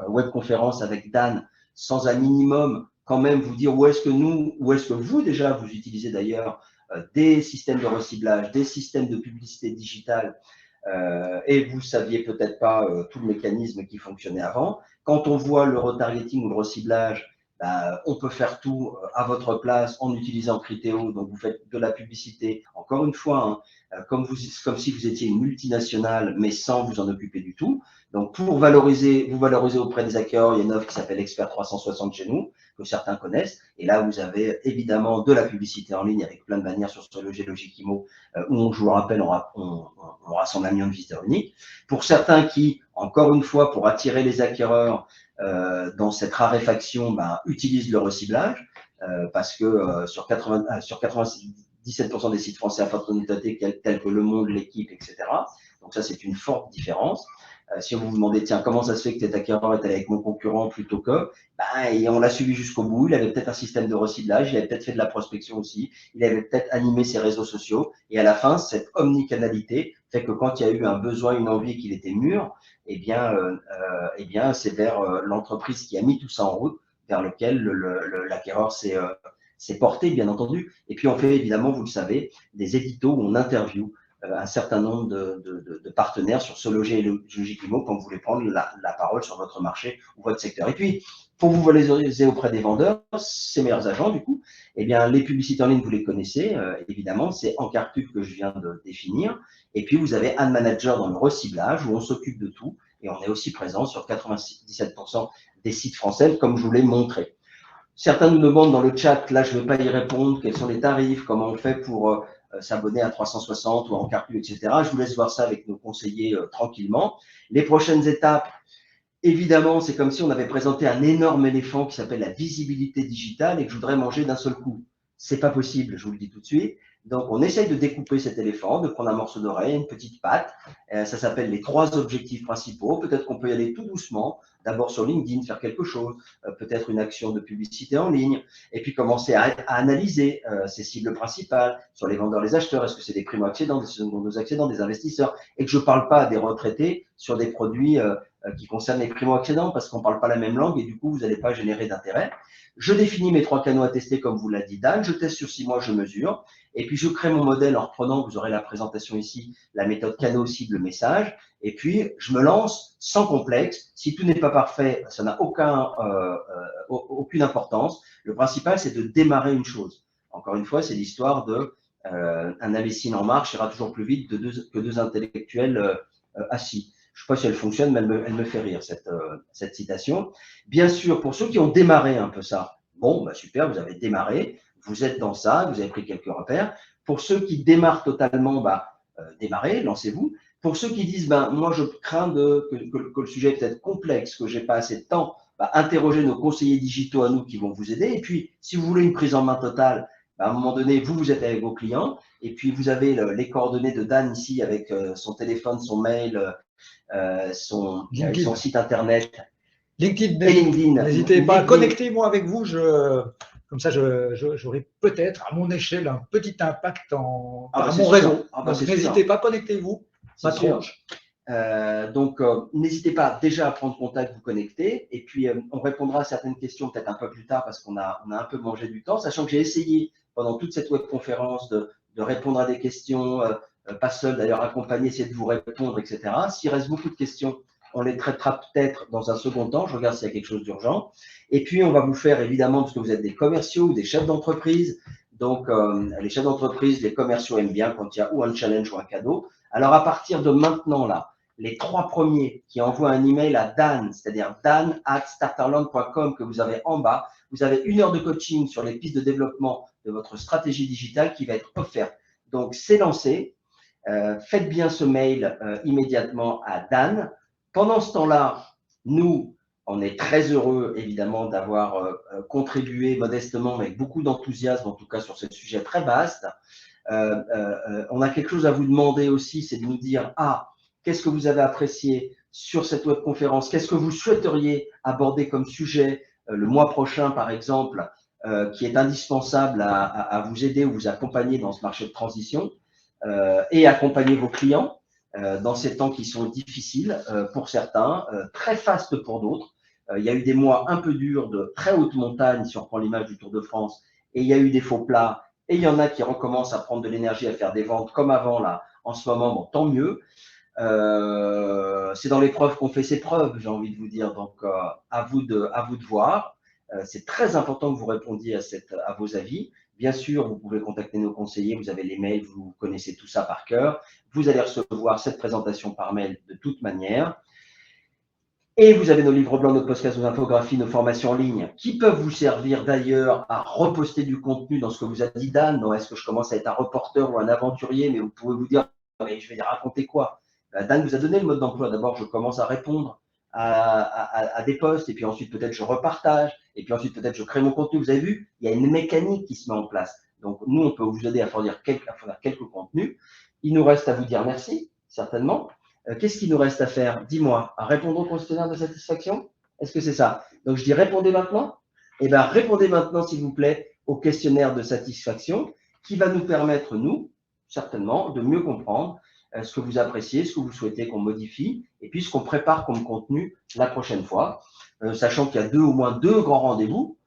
S1: webconférence avec Dan sans un minimum quand même vous dire où est-ce que vous déjà vous utilisez d'ailleurs des systèmes de reciblage, des systèmes de publicité digitale et vous ne saviez peut-être pas tout le mécanisme qui fonctionnait avant. Quand on voit le retargeting ou le reciblage, on peut faire tout à votre place en utilisant Criteo. Donc, vous faites de la publicité, encore une fois, comme si vous étiez une multinationale, mais sans vous en occuper du tout. Donc, pour vous valoriser auprès des acquéreurs, il y a une offre qui s'appelle Expert 360 chez nous, que certains connaissent. Et là, vous avez évidemment de la publicité en ligne avec plein de bannières sur Se Loger, Logikimo, où, je vous le rappelle, on rassemble un million de visiteurs uniques. Pour certains qui, encore une fois, pour attirer les acquéreurs, dans cette raréfaction, utilisent le reciblage parce que sur 97% des sites français à forte notoriété tels que Le Monde, L'Équipe, etc. Donc ça, c'est une forte différence. Si on vous demandait, tiens, comment ça se fait que cet acquéreur est allé avec mon concurrent plutôt que, et on l'a suivi jusqu'au bout, il avait peut-être un système de reciblage, il avait peut-être fait de la prospection aussi, il avait peut-être animé ses réseaux sociaux, et à la fin, cette omnicanalité fait que quand il y a eu un besoin, une envie qu'il était mûr, eh bien c'est vers l'entreprise qui a mis tout ça en route, vers lequel l'acquéreur s'est porté, bien entendu. Et puis on fait évidemment, vous le savez, des éditos où on interviewe un certain nombre de partenaires sur ce Logic Imo quand vous voulez prendre la parole sur votre marché ou votre secteur. Et puis, pour vous valoriser auprès des vendeurs, ces meilleurs agents, du coup, eh bien, les publicités en ligne, vous les connaissez, évidemment, c'est Encartube que je viens de définir. Et puis, vous avez Ad Manager dans le reciblage où on s'occupe de tout. Et on est aussi présent sur 97% des sites français, comme je vous l'ai montré. Certains nous demandent dans le chat, là je ne vais pas y répondre, quels sont les tarifs, comment on fait pour s'abonner à 360 ou à Encartube, etc. Je vous laisse voir ça avec nos conseillers tranquillement. Les prochaines étapes, évidemment, c'est comme si on avait présenté un énorme éléphant qui s'appelle la visibilité digitale et que je voudrais manger d'un seul coup. C'est pas possible, je vous le dis tout de suite. Donc, on essaye de découper cet éléphant, de prendre un morceau d'oreille, une petite patte. Ça s'appelle les 3 objectifs principaux. Peut-être qu'on peut y aller tout doucement. D'abord sur LinkedIn, faire quelque chose. Peut-être une action de publicité en ligne. Et puis commencer à analyser ces cibles principales sur les vendeurs, les acheteurs. Est-ce que c'est des primo-accédants, des secondos-accédants, des investisseurs? Et que je ne parle pas des retraités sur des produits qui concernent les primo-accédants parce qu'on ne parle pas la même langue et du coup, vous n'allez pas générer d'intérêt. Je définis mes 3 canaux à tester comme vous l'a dit Dan. Je teste sur 6 mois, je mesure. Et puis, je crée mon modèle en reprenant, vous aurez la présentation ici, la méthode canaux, cible, message. Et puis, je me lance sans complexe. Si tout n'est pas parfait, ça n'a aucune importance. Le principal, c'est de démarrer une chose. Encore une fois, c'est l'histoire de un imbécile en marche ira toujours plus vite que 2 intellectuels assis. Je ne sais pas si elle fonctionne, mais elle me fait rire, cette citation. Bien sûr, pour ceux qui ont démarré un peu ça, bon, super, vous avez démarré. Vous êtes dans ça, vous avez pris quelques repères. Pour ceux qui démarrent totalement, démarrez, lancez-vous. Pour ceux qui disent, moi je crains que le sujet est peut-être complexe, que je n'ai pas assez de temps, interrogez nos conseillers digitaux à nous qui vont vous aider. Et puis, si vous voulez une prise en main totale, à un moment donné, vous êtes avec vos clients. Et puis, vous avez les coordonnées de Dan ici avec son téléphone, son mail, son site internet.
S2: LinkedIn. N'hésitez pas, connectez-moi avec vous. Comme ça, j'aurai peut-être à mon échelle un petit impact par mon réseau. Donc, n'hésitez pas, connectez-vous.
S1: Ma tronche. Donc, n'hésitez pas déjà à prendre contact, vous connecter. Et puis, on répondra à certaines questions peut-être un peu plus tard parce qu'on a un peu mangé du temps, sachant que j'ai essayé pendant toute cette webconférence de répondre à des questions, pas seul d'ailleurs, accompagné, essayer de vous répondre, etc. S'il reste beaucoup de questions, on les traitera peut-être dans un second temps. Je regarde s'il y a quelque chose d'urgent. Et puis, on va vous faire, évidemment, parce que vous êtes des commerciaux ou des chefs d'entreprise. Donc, les chefs d'entreprise, les commerciaux aiment bien quand il y a ou un challenge ou un cadeau. Alors, à partir de maintenant, là, les 3 premiers qui envoient un email à Dan, c'est-à-dire dan@starterland.com que vous avez en bas, vous avez 1 heure de coaching sur les pistes de développement de votre stratégie digitale qui va être offerte. Donc, c'est lancé. Faites bien ce mail immédiatement à Dan. Pendant ce temps-là, nous, on est très heureux, évidemment, d'avoir contribué modestement, mais avec beaucoup d'enthousiasme, en tout cas, sur ce sujet très vaste. On a quelque chose à vous demander aussi, c'est de nous dire, qu'est-ce que vous avez apprécié sur cette webconférence? Qu'est-ce que vous souhaiteriez aborder comme sujet le mois prochain, par exemple, qui est indispensable à vous aider ou vous accompagner dans ce marché de transition et accompagner vos clients dans ces temps qui sont difficiles pour certains, très fastes pour d'autres. Il y a eu des mois un peu durs de très haute montagne, si on reprend l'image du Tour de France, et il y a eu des faux plats, et il y en a qui recommencent à prendre de l'énergie, à faire des ventes comme avant, là, en ce moment, bon, tant mieux. C'est dans l'épreuve qu'on fait ses preuves, j'ai envie de vous dire, donc à vous de voir. C'est très important que vous répondiez à vos avis. Bien sûr, vous pouvez contacter nos conseillers, vous avez les mails, vous connaissez tout ça par cœur. Vous allez recevoir cette présentation par mail de toute manière. Et vous avez nos livres blancs, nos podcasts, nos infographies, nos formations en ligne qui peuvent vous servir d'ailleurs à reposter du contenu dans ce que vous a dit Dan. Non, est-ce que je commence à être un reporter ou un aventurier? Mais vous pouvez vous dire, mais je vais raconter quoi? Dan vous a donné le mode d'emploi. D'abord, je commence à répondre à des posts et puis ensuite peut-être je repartage et puis ensuite peut-être je crée mon contenu. Vous avez vu, il y a une mécanique qui se met en place. Donc, nous, on peut vous aider à fournir quelques contenus. Il nous reste à vous dire merci, certainement. Qu'est-ce qu'il nous reste à faire? Dis-moi, répondre au questionnaire de satisfaction? Est-ce que c'est ça? Donc, je dis répondez maintenant. Eh bien, répondez maintenant, s'il vous plaît, au questionnaire de satisfaction qui va nous permettre, nous, certainement, de mieux comprendre ce que vous appréciez, ce que vous souhaitez qu'on modifie et puis ce qu'on prépare comme contenu la prochaine fois, sachant qu'il y a au moins deux grands rendez-vous.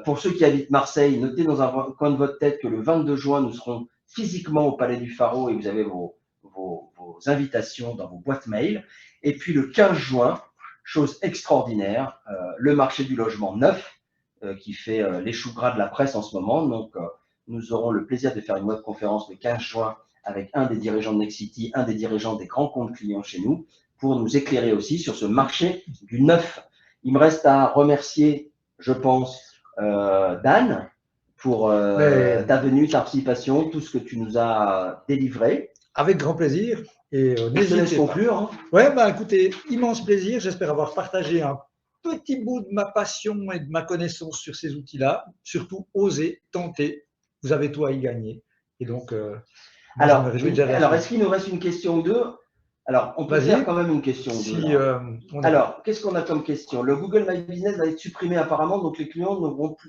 S1: Pour ceux qui habitent Marseille, notez dans un coin de votre tête que le 22 juin, nous serons physiquement au Palais du Pharo et vous avez vos invitations dans vos boîtes mail. Et puis le 15 juin, chose extraordinaire, le marché du logement neuf qui fait les choux gras de la presse en ce moment. Donc, nous aurons le plaisir de faire une web conférence le 15 juin avec un des dirigeants de Nexity, un des dirigeants des grands comptes clients chez nous, pour nous éclairer aussi sur ce marché du neuf. Il me reste à remercier, je pense, Dan, pour ta venue, ta participation, tout ce que tu nous as délivré.
S2: Avec grand plaisir. Et
S1: je te laisse conclure. Hein.
S2: Ouais, bah, écoutez, immense plaisir. J'espère avoir partagé un petit bout de ma passion et de ma connaissance sur ces outils-là. Surtout, osez, tenter. Vous avez tout à y gagner. Et donc,
S1: alors est-ce qu'il nous reste une question ou deux? Alors, on peut faire quand même une question ou deux. Alors, qu'est-ce qu'on a comme question? Le Google My Business va être supprimé apparemment, donc les clients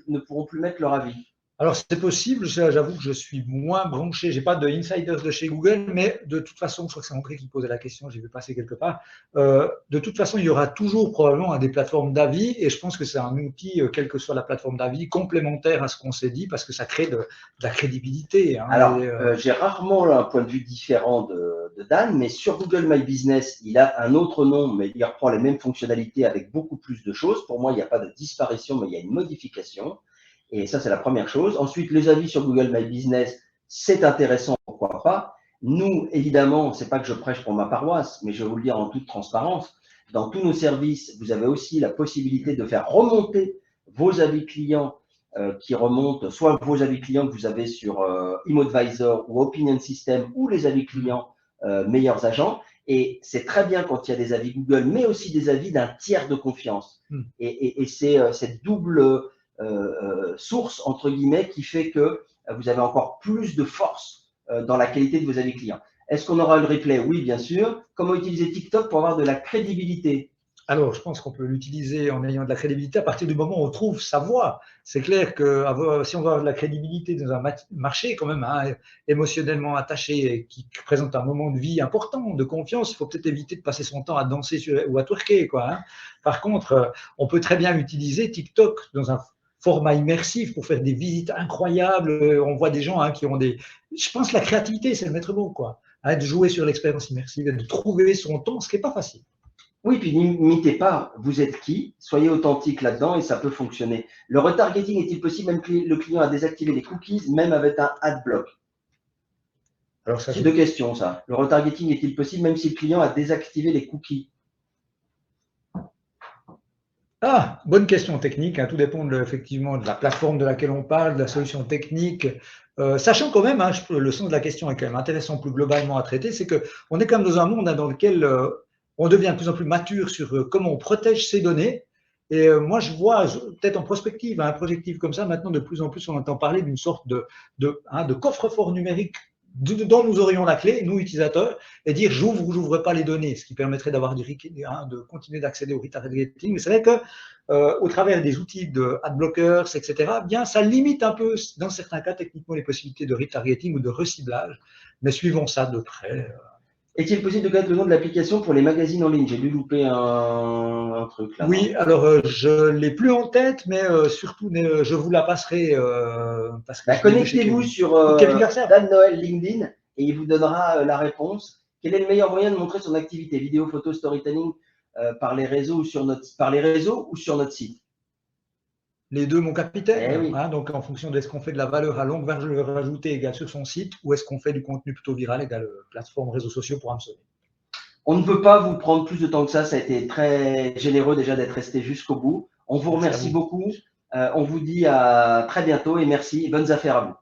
S1: ne pourront plus mettre leur avis.
S2: Alors, c'est possible, j'avoue que je suis moins branché, je n'ai pas de insiders de chez Google, mais de toute façon, je crois que c'est André qui posait la question, j'ai vu passer quelque part, de toute façon, il y aura toujours probablement des plateformes d'avis, et je pense que c'est un outil, quelle que soit la plateforme d'avis, complémentaire à ce qu'on s'est dit, parce que ça crée de la crédibilité. Hein,
S1: alors, j'ai rarement un point de vue différent de Dan, mais sur Google My Business, il a un autre nom, mais il reprend les mêmes fonctionnalités avec beaucoup plus de choses. Pour moi, il n'y a pas de disparition, mais il y a une modification. Et ça, c'est la première chose. Ensuite, les avis sur Google My Business, c'est intéressant, pourquoi pas. Nous, évidemment, c'est pas que je prêche pour ma paroisse, mais je vais vous le dire en toute transparence. Dans tous nos services, vous avez aussi la possibilité de faire remonter vos avis clients qui remontent, soit vos avis clients que vous avez sur ImmoAdvisor ou Opinion System ou les avis clients meilleurs agents. Et c'est très bien quand il y a des avis Google, mais aussi des avis d'un tiers de confiance. Et c'est cette double source, entre guillemets, qui fait que vous avez encore plus de force dans la qualité de vos avis clients. Est-ce qu'on aura le replay? Oui, bien sûr. Comment utiliser TikTok pour avoir de la crédibilité?
S2: Alors, je pense qu'on peut l'utiliser en ayant de la crédibilité à partir du moment où on trouve sa voix. C'est clair que si on veut avoir de la crédibilité dans un marché quand même émotionnellement attaché et qui présente un moment de vie important, de confiance, il faut peut-être éviter de passer son temps à danser ou à twerker, quoi. Hein. Par contre, on peut très bien utiliser TikTok dans un format immersif pour faire des visites incroyables. On voit des gens qui ont des… Je pense que la créativité, c'est le maître mot, quoi. Hein, de jouer sur l'expérience immersive et de trouver son ton, ce qui n'est pas facile.
S1: Oui, puis n'imitez pas, vous êtes qui, soyez authentique là-dedans et ça peut fonctionner. Le retargeting est-il possible même que le client a désactivé les cookies, même avec un adblock? Alors, c'est deux questions, ça. Le retargeting est-il possible même si le client a désactivé les cookies?
S2: Ah, bonne question technique, hein, tout dépend effectivement de la plateforme de laquelle on parle, de la solution technique. Sachant quand même, le sens de la question est quand même intéressant plus globalement à traiter, c'est qu'on est quand même dans un monde dans lequel on devient de plus en plus mature sur comment on protège ses données. Et moi, je vois peut-être en prospective, un projectif comme ça, maintenant de plus en plus, on entend parler d'une sorte de coffre-fort numérique dont nous aurions la clé, nous utilisateurs, et dire j'ouvre ou j'ouvre pas les données, ce qui permettrait d'avoir de continuer d'accéder au retargeting. Mais c'est vrai que au travers des outils de adblockers, etc., bien ça limite un peu, dans certains cas, techniquement, les possibilités de retargeting ou de reciblage. Mais suivons ça de près.
S1: Est-il possible de connaître le nom de l'application pour les magazines en ligne? J'ai dû louper un truc là.
S2: Oui, alors je ne l'ai plus en tête, mais surtout, je vous la passerai.
S1: Connectez-vous sur Dan Noël LinkedIn et il vous donnera la réponse. Quel est le meilleur moyen de montrer son activité vidéo, photo, storytelling par les réseaux ou sur notre site?
S2: Les deux, mon capitaine.
S1: Oui.
S2: Hein, donc, en fonction de est-ce qu'on fait de la valeur à longue valeur ajoutée égale sur son site ou est-ce qu'on fait du contenu plutôt viral égale plateforme réseaux sociaux pour hameçonner.
S1: On ne peut pas vous prendre plus de temps que ça. Ça a été très généreux déjà d'être resté jusqu'au bout. On vous remercie beaucoup. On vous dit à très bientôt et merci et bonnes affaires à vous.